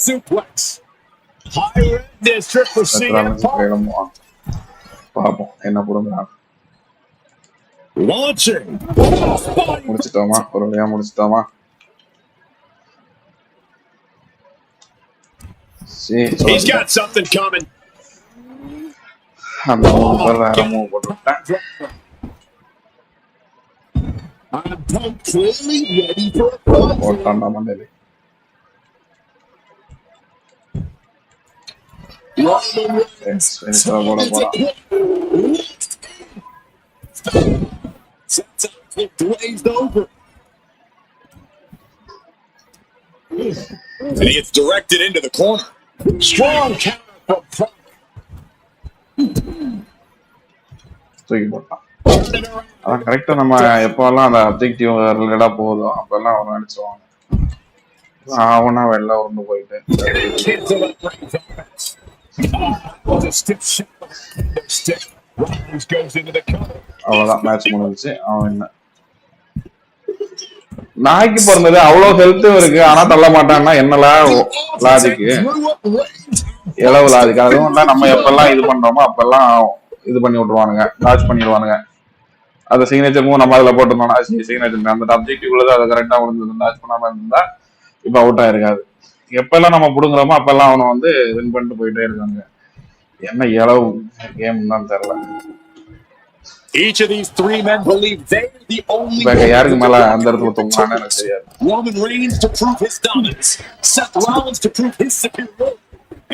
Suplex. Higher end district for CM Punk. பாப்போம் என்ன புடுங்குறான். Launching. முடிச்சிட்டோமா? ஒரு வழியா முடிச்சிட்டோமா? He's got something coming. அந்த மூவ் போட்டுட்டேன். I'm clearly ready for a fight. போட்டான்டா மண்டேலி. Glazed over. And he gets directed into the corner. Strong counter from Punk. தூக்கி போட்டான். அதான் கரெக்டா நம்ம எப்பெல்லாம் அந்த அப்ஜெக்டிவ் ரிலேட்டடா போதும் அப்பெல்லாம் அவன் நினைச்சுவாங்க. அவனா வெளில உருண்டு போயிட்டு அவ்வளவுதான் மேட்ச் முடிஞ்சிச்சு. அவன் என்ன நாய்க்கு பிறந்தது அவ்வளவு ஹெல்த்தும் இருக்கு ஆனா தள்ள மாட்டான்னா என்னலாம் லாஜிக்கு எளவு லாஜிக்கு. அதுவும் நம்ம எப்பெல்லாம் இது பண்றோமோ அப்பெல்லாம் இது பண்ணி விட்டுருவானுங்க, லான்ச் பண்ணிடுவானுங்க. அந்த சிக்னேச்சர் மூவ் நம்ம அதுல போட்டிருந்தோம்னா சிக்னேச்சர் அந்த அப்ஜெக்டிவ் உள்ளது அதை கரெக்டா விழுந்தது லான்ச் பண்ணாம இருந்தா இப்ப அவுட் ஆயிருக்காது. எப்பெல்லாம் நம்ம புடுங்குறோமோ அப்பெல்லாம் அவனை வந்து வின் பண்ணிட்டு போயிட்டே இருக்காங்க. என்ன எளவு கேம் தான் தெரியல. Each of these three men believe they're the only யாருக்கு மேல அந்த இடத்துல தொங்குறான்னு எனக்கு தெரியாது. Roman Reigns to prove his dominance, Seth Rollins to prove his superiority,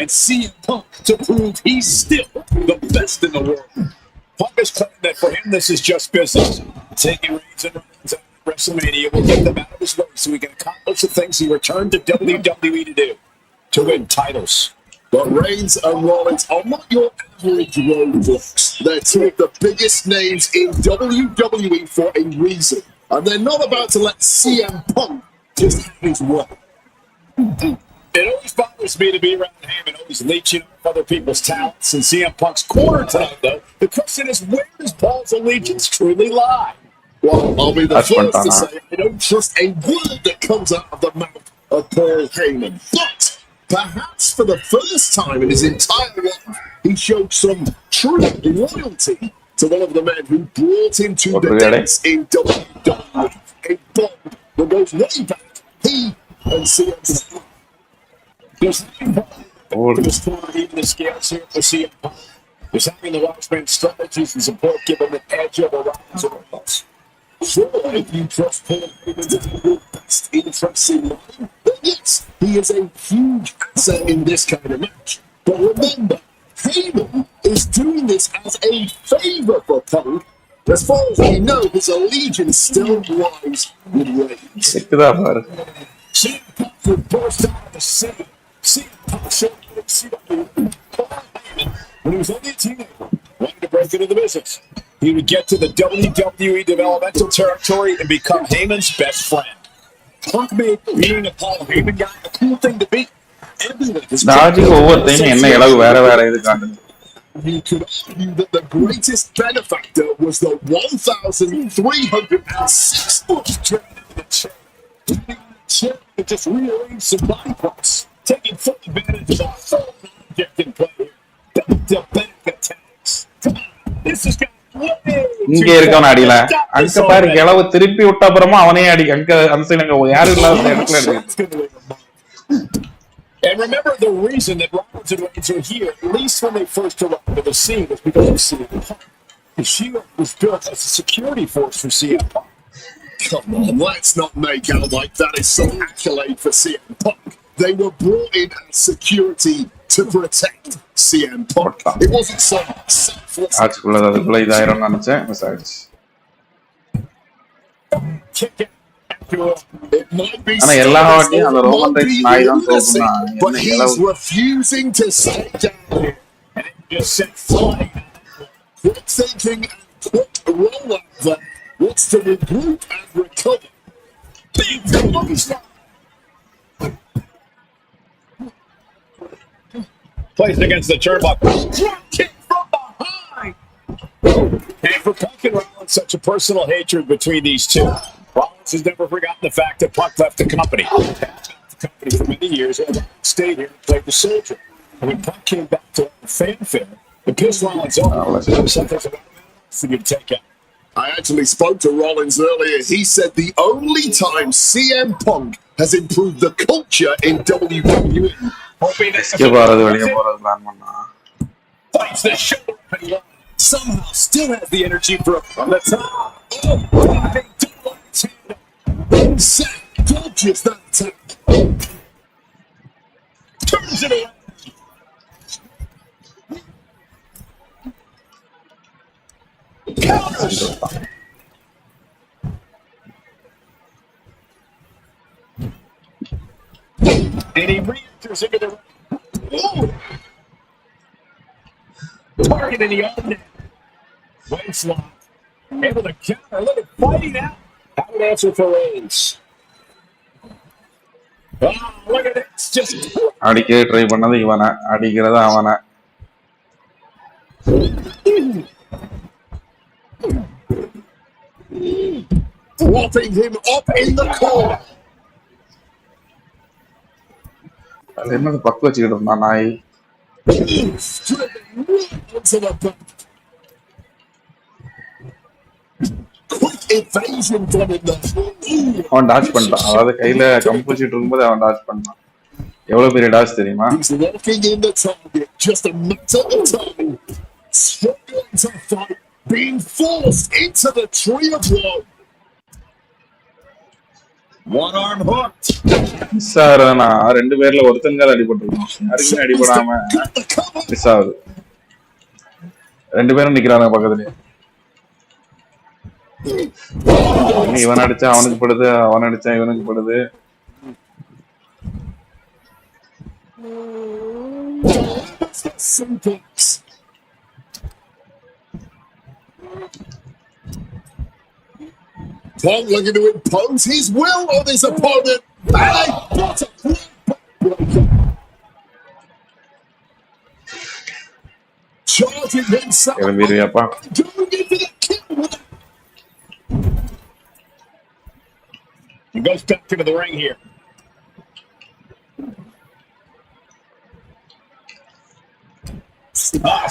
and CM Punk to prove he's still the best in the world. Punk is claiming that for him this is just business. Taking Reigns and Rollins at WrestleMania will get them out of his way so he can accomplish the things he returned to WWE to do, to win titles. But Reigns and Rollins are not your average roadblocks. They're two of the biggest names in WWE for a reason. And they're not about to let CM Punk just have his way. It always bothers me to be around him and always leeching off other people's talents in CM Punk's corner tonight, though. The question is, where does Paul's allegiance truly lie? Well, I'll be the first to say I don't trust a word that comes out of the mouth of Paul Heyman. But perhaps for the first time in his entire life, he showed some true loyalty to one of the men who brought him to the dance in WWE. A bond that goes way back. He and CM Punk. There's even the scales here for CM Punk. Does having the Watchman's strategies and support give him an edge over Rollins or else? Sure, if you trust Paul Heyman to be your best interest in line, then yes, he is a huge asset in this kind of match. But remember, Heyman is doing this as a favor for Punk. As far as we know, his allegiance still lies with Reigns. CM Punk would burst out of the scene. CM Punk showed Paul Heyman when he was only a teenager, wanting to break into the business. He would get to the WWE developmental territory and become Heyman's best friend. Punk made being a Paul Heyman guy a cool thing to be. Everyone is You could argue that the greatest benefactor was the 1,306 to just rearrange some body parts, taking full advantage of the full object in play here. Back-to-back attacks. This is இங்க இருக்கவன அடியில அங்க பாரு கிளவு திருப்பி விட்ட அப்புறமா அவனே அடி அங்க அந்த சைடு அங்க யாரும் இல்லாத இடத்துல இருக்கு. And remember, the reason that Rollins and Reigns are here, at least when they first arrived to the scene, was because of CM Punk. The Shield was built as a security force for CM Punk. Come on, let's not make out like that is some accolade for CM Punk. They were brought in as security to protect CM Punk. It wasn't some selfless. அதுக்குள்ள இதாயிரம் நினைச்சேன், miss ஆயிடுச்சு. ஆனா எல்லா வாட்டியும் அந்த Roman rhymes நாய் தான் தோக்குனா, but he's refusing to stay down. And it just sent flying. Quick thinking and quick roll up there. Wants to regroup and recover. Big clothesline. Placed against the turnbuckle. Drop kick from behind. And for Punk and Rollins, such a personal hatred between these two. Rollins has never forgotten the fact that Punk left the company. Left the company for many years and stayed here and played the soldier. And when Punk came back to the fanfare, it pissed Rollins off. Something's about for you to take out. I actually spoke to Rollins earlier. He said the only time CM Punk has improved the culture in WWE. Fights the shoulder and somehow still has the energy for on the top. Seth dodges that attack. Turns it around. Counters. And he re-enters into the target in the open. Waistlock. Able to counter. Look at fighting out. How an answer for Reigns. Oh, look at this. Just அடிக்க try பண்ணது இவன, அடிக்கிறது அவன. Dropping him up in the corner. அது என்னது பக்கு வச்சுக்கிட்டு இருந்தான் நாய். Quick evasion from him there. அவன் டாச் பண்ணிட்டான், அதாவது கையில கம்போசிட் இருக்கும்போது அவன் டாச் பண்ணான். எவ்வளவு பெரிய டாச் தெரியுமா? He's locking in the target, just a matter of time. Struggling to fight, being forced into the tree of woe. one arm hooked. Sir நான் ரெண்டு பேர்ல ஒருத்தங்க அடிபட்டுருக்கோம், யாருக்குமே அடிபடாம மிஸ் ஆகுது. ரெண்டு பேரும் நிக்கிறாங்க பக்கத்துலயே. இவன் அடிச்சா அவனுக்கு படுது, அவன் அடிச்சா இவனுக்கு படுது. Punk looking to impose his will on his opponent. Charging himself. Going into the kill. He goes back into the ring here.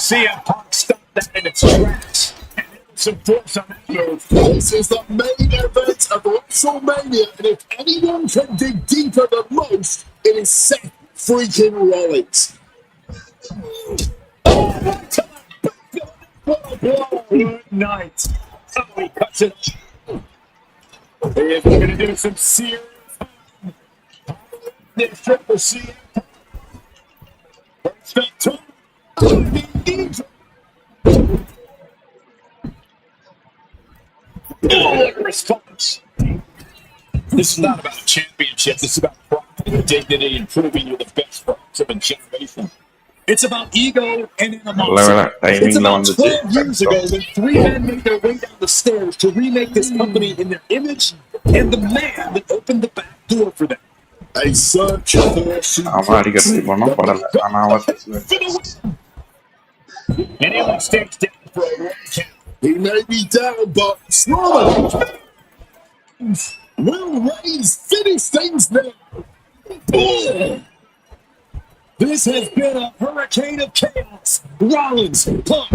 CM Punk stopped that in its tracks. Some force on that move. This is the main event of WrestleMania, and if anyone can dig deeper than most, it is Seth freaking Rollins. What a blow! Good night. Oh, he cuts it. He is going to do some serious. This triple CM. Response. This is not about a championship. This is about pride and dignity and proving you're the best friends of a generation. It's about ego and animosity. It's about 12 years ago when three men made their way down the stairs to remake this company in their image and the man that opened the back door for them. A search for and he only stands down for a one count. He may be down, but Will Reigns finish things now? This has been a hurricane of chaos. Rollins, Punk,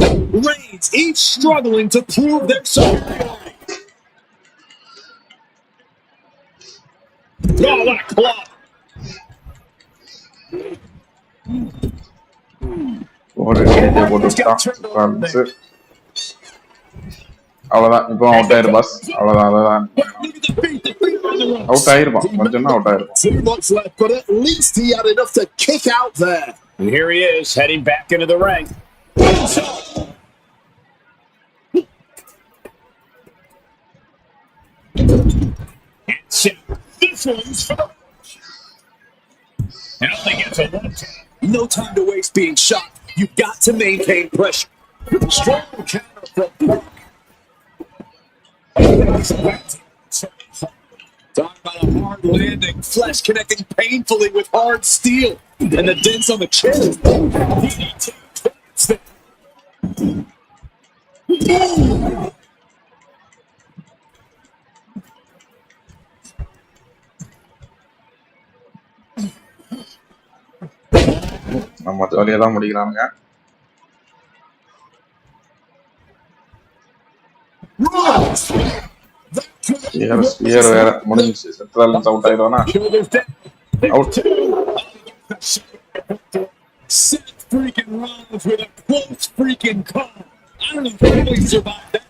Reigns, each struggling to prove their superiority. Oh, what a club! அவ்வளவுதான். இப்போ out ஆயிரு pass. அவ்வளவுதான். Out ஆயிருப்பான். கொஞ்சம் out ஆயிருப்பான். 2 months left, but at least he had enough to kick out there. And here he is, heading back into the ring. This one's for and only gets a 1-2. No time to waste being shot. You've got to maintain pressure. Strong counter from Punk. Talk about a hard landing, flesh connecting painfully with hard steel, and the dents on the chest. நம்ம ஜாலியெல்லாம் முடிக்கிறானுங்க. Spear வேற முடிஞ்சிச்சு. Central out ஆயிடுவானா? Out. Seth freaking Rollins with a close freaking call. I don't know how he survived that.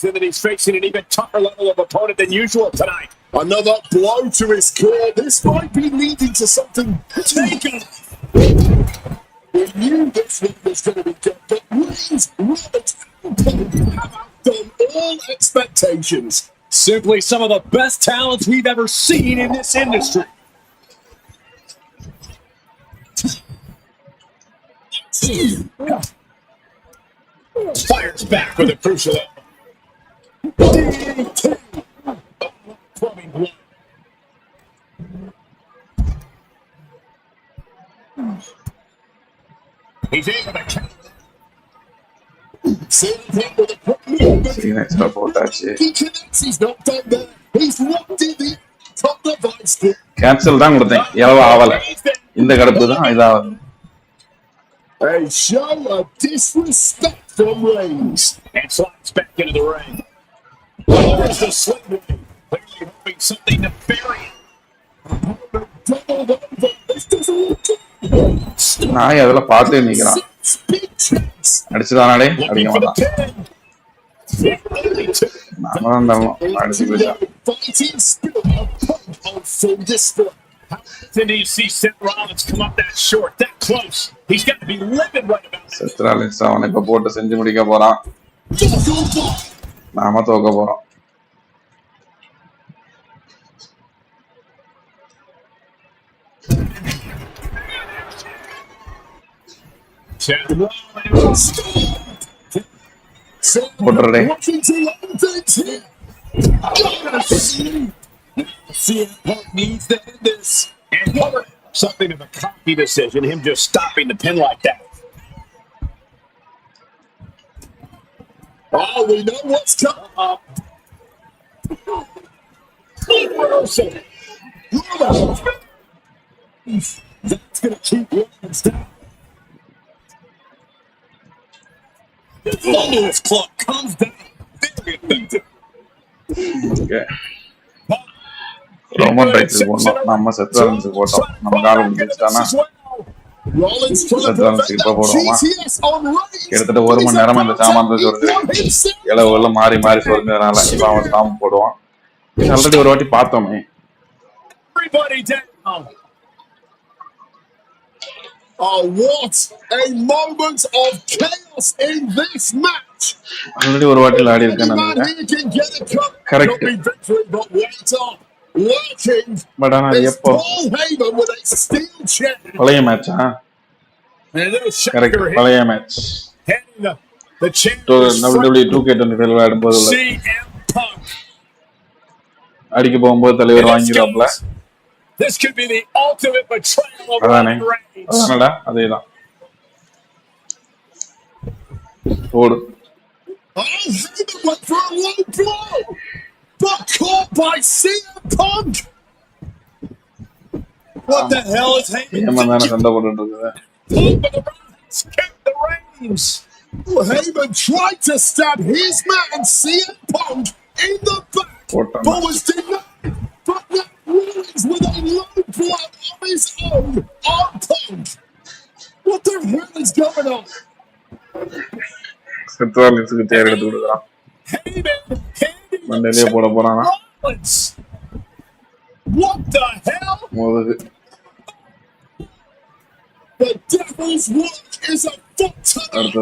And that he's facing an even tougher level of opponent than usual tonight. Another blow to his core. This might be leading to something taken. We knew this one was going to be good, but Reigns, Rollins, have outdone all expectations. Simply some of the best talents we've ever seen in this industry. Fires back with a crucial DDT. Plumbing blood. He's able to count. He's not done there. He's locked in the top device. Cancel தான் கொடுத்தேன். எவ்வளவு ஆவல. இந்த கடுப்பு தான் இதாவது. A show of disrespect from Reigns. And slides back into the ring. There's the slip ring. Clearly hoping something nefarious. நான் அதெல்லாம் பார்த்து நிக்கிறான். அடிச்சுதானே அடிக்க மாட்டான். நாம தான் அடிச்சு போயிட்டான். Then you see Seth Rollins come up that short, that close. He's got to be livid right about that. Seth Rollins அவனை இப்ப போட்டு செஞ்சு முடிக்க போறான். நாம தோக்க போறோம். போட்டுறே. CM Punk needs to end this. And something of a cocky decision, him just stopping the pin like that. Oh, we know what's coming up. That's going to keep Rollins down. The Thunderous Club comes down. Very effective. Okay. Roman rights போடணும். நம்ம செத் ராலின்ஸ் போட்டோம். நம்ம காலம் முடிஞ்சிட்டானா செத் ராலின்ஸ் இப்ப போடுவோமா? கிட்டத்தட்ட 1 மணி நேரமா இந்த சாமான் தான் சொல்றது. இளவுல மாறி மாறி சொல்றதுனால இப்ப அவன் சாம் போடுவான். ஆல்ரெடி ஒரு வாட்டி பார்த்தோமே. Oh, what a moment of chaos in this match. Already ஒரு வாட்டி ஆடி இருக்கேன் நான். கரெக்ட். பட் ஆனா எப்போ பழைய மேட்சா? கரெக்ட், பழைய மேட்ச். WWE 2K26 விளையாடும்போது அடிக்க போகும்போது தலைவர் வாங்கிடுவாப்ல. அதானே, அதானடா, அதேதான். போடு. but caught by CM Punk. What the hell is Heyman doing? Kept the reins. Heyman tried to stab his man CM Punk in the back, but was denied. But now Rollins with a low blow of his own on Punk. What the hell is going on? Rollins. What the hell? The devil's work is a foot tonight.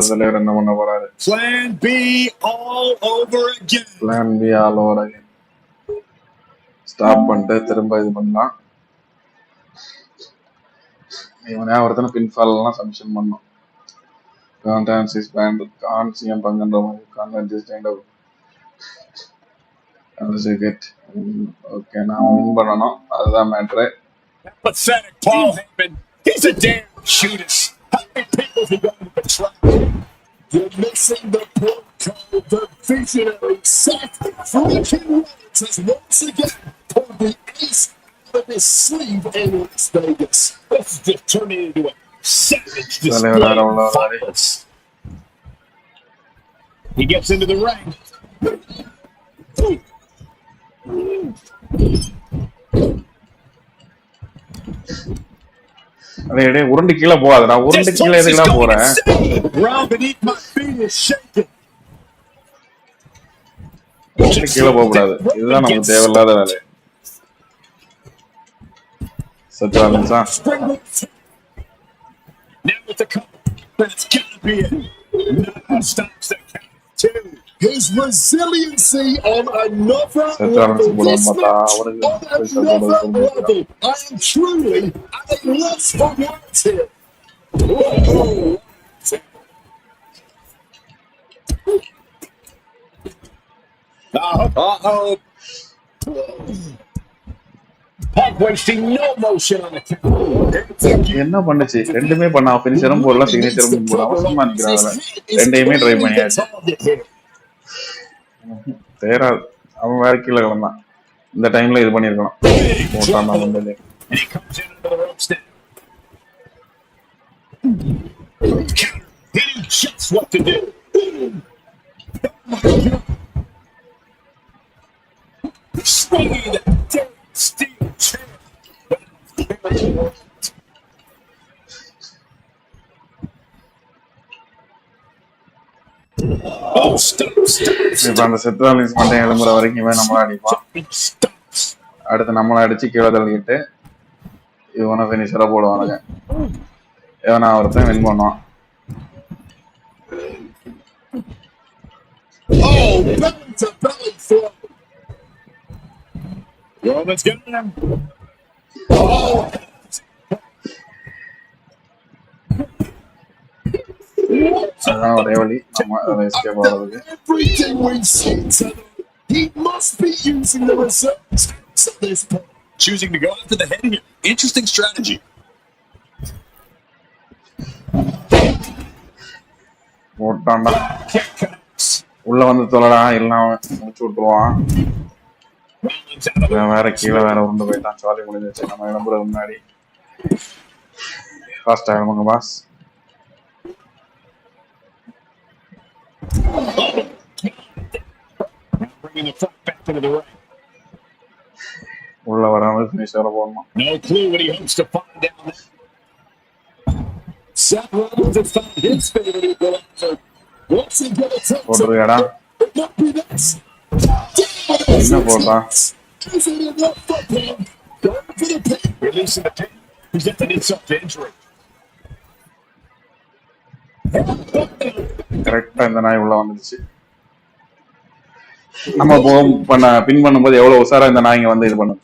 Plan B all over again. Plan B all over again. Stop பண்ணிட்டு திரும்ப இது பண்ணலாம். இவனே ஒருத்தன பின்ஃபால் எல்லாம் submission பண்ணோம். Gauntlet is banned. Can't see him பங்கன்ற மாதிரி. Gauntlet is kind of get okay now win பண்ணனும். அதுதான் matter. Pathetic Paul Heyman. He's a damn Judas. How many people he got to betray? You're missing the point code. The visionary Seth freaking Rollins has once again pulled the ace out of his sleeve in Las Vegas. This is just turning into a savage display of violence. He gets into the ring. அடே உருண்டு கீழ போகாதடா உருண்டு கீழ எதுக்குடா போற ground beneath my feet is shaking. உருண்டு கீழ போக கூடாது இதுதான் நமக்கு தேவையில்லாத வேலை சத்ராலன்ஸா Now with the cover, but it's gotta be it. Nothing stops the count two. His resiliency on another level. This match on another level. I am truly at a loss for words here. Uh-oh. Punk wasting no motion on the count. என்ன பண்ணுச்சு ரெண்டுமே பண்ணா ஃபினிஷரும் போடலாம் சிக்னேச்சரும் போடலாம் சும்மா நிக்கறாங்க ரெண்டையுமே try பண்ணியாச்சு தேரா அவன் வேற கீழ கிளம்பான் இந்த டைம்ல இது பண்ணிருக்கணும் போட்டான் நான் வந்து He knew just what to do. Swinging that dead steel chair. Oh, stop. இப்ப அந்த செத்ராலின்ஸ் மட்டும் எழும்புற வரைக்கும் இவன் நம்மள அடிப்பான் அடுத்து நம்மள அடிச்சு கீழே தள்ளிக்கிட்டு இவனை ஃபினிஷரா போடுவானுங்க இவனை ஒருத்தன் வின் பண்ணுவான் Oh, belly to belly throw. Roman's getting him. Oh. அதான் ஒரே வழி நம்ம அதை எஸ்கேப் ஆகிறதுக்கு Everything we've seen tonight, he must be using the reserves at this point. Choosing to go after the head here. Interesting strategy. போட்டான்டா உள்ள வந்து தொலைடா இல்லைன்னா முடிச்சு விட்டுருவான் வேற கீழே வேற உருண்டு போயிட்டான் சாலி முடிஞ்சிச்சு நம்ம எழும்புறது முன்னாடி ஃபாஸ்ட் ஆகிடுவாங்க pass Bringing the front back into the ring. உள்ள வராமல் ஃபினிஷரை போடணும் No clue what he hopes to find down there. Seth Rollins has found his favorite equalizer. What's he gonna take? போட்டுருக்கடா It might be this. என்ன போட்டான் Is it enough for him? Going for the pin. Releasing the pin. Presenting himself to injury. கரெக்டா இந்த நாய் உள்ள வந்துருச்சு நம்ம பின் பண்ணும்போது எவ்வளவு உசாரா இந்த நாய்ங்க வந்து இது பண்ணும்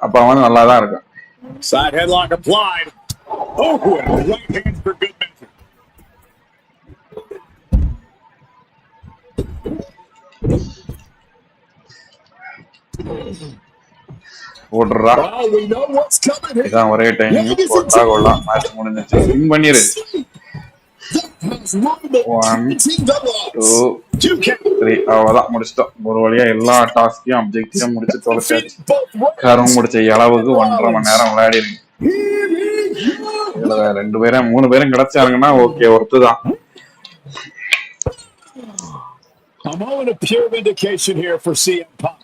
அப்ப அவன் நல்லாதான் இருக்கும் Side headlock applied. Oh, right hand for good measure. போடுறா We know what's coming here. இதான் ஒரே டைம் போட்டா கொள்ளலாம் மேட்ச் முடிஞ்சிச்சு வின் பண்ணிரு 1 2 3 அவ்வளவுதான் முடிச்சிட்டோம். ஒரு வழியா எல்லா டாஸ்கையும் அப்ஜெக்டிவும் முடிச்சு தொலைச்சாச்சு. கரும் முடிச்ச அளவுக்கு 1.5 மணி நேரம் விளையாடி இருக்கு. இதுல 2 பேரும் 3 பேரும் கிடைச்சாங்கன்னா okay ஒருத்துதான். A moment of pure vindication here for CM Punk.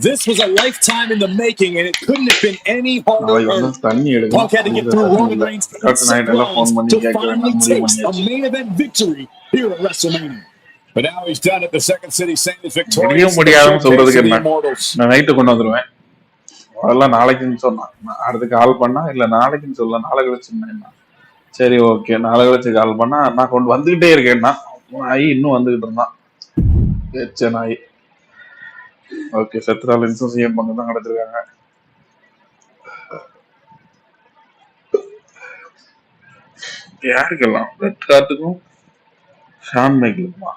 This was a lifetime in the making, and it couldn't have been any harder. Punk had to get through Roman Reigns to finally taste a main event victory here at WrestleMania. But now he's done it. The Second City Saint is victorious. நான் night கொண்டு வந்துருவேன். அதெல்லாம் நாளைக்குன்னு சொன்னான். அடுத்து கால் பண்ணா இல்ல நாளைக்குன்னு சொல்ல, நாளை கழிச்சுன்னா சரி ஓகே நாளை கழிச்சு கால் பண்ணா நான் கொண்டு வந்துகிட்டே இருக்கேன்னா நாய் இன்னும் வந்துகிட்டு இருந்தான். நாய் ஓகே செத்ராலின்ஸும் சிஎம் பண்ணி தான் கிடைச்சிருக்காங்க. யாருக்கெல்லாம் ரெட் கார்டுக்கும் ஷான் மைக்கிளுக்குமா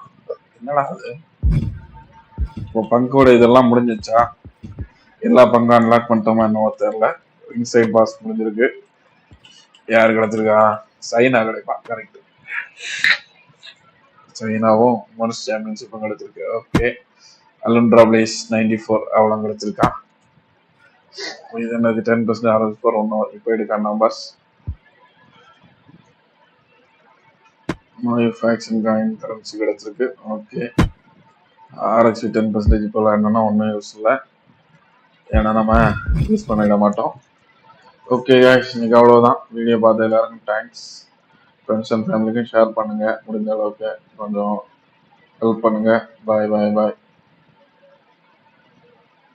என்னடா அது? இப்போ பங்கோட இதெல்லாம் முடிஞ்சிச்சா? எல்லா பங்கும் அன்லாக் பண்ணிட்டோமா என்னவோ தெரியல. இன்சைட் பாஸ் முடிஞ்சிருக்கு. யாரு கிடைச்சிருக்கா? சைனா கிடைப்பான். கரெக்ட், சைனாவும் மோனஸ் சாம்பியன்ஷிப்பும் கிடைச்சிருக்கு. ஓகே அலுண்ட்ரா பிளேஸ் 94 அவ்வளோ கிடைச்சிருக்கான். இது என்னது 10% ஆரஞ்சு ஸ்கோர் ஒன்றும் இப்போ எடுக்கான் நம்பர்ஸ். ஃபேக்ஷன் காயின் கரன்சி கிடைச்சிருக்கு. ஓகே ஆர்எக்ஸ் 10% இப்போ என்னன்னா ஒன்றும் யூஸ் இல்லை, ஏன்னா நம்ம யூஸ் பண்ணிட மாட்டோம். ஓகே காய்ஸ் இன்னைக்கு அவ்வளோதான். வீடியோ பார்த்த எல்லாருக்கும் தேங்க்ஸ். ஃப்ரெண்ட்ஸ் அண்ட் ஃபேமிலிக்கும் ஷேர் பண்ணுங்கள், முடிஞ்ச அளவுக்கு கொஞ்சம் ஹெல்ப் பண்ணுங்கள். பாய் பாய் பாய்.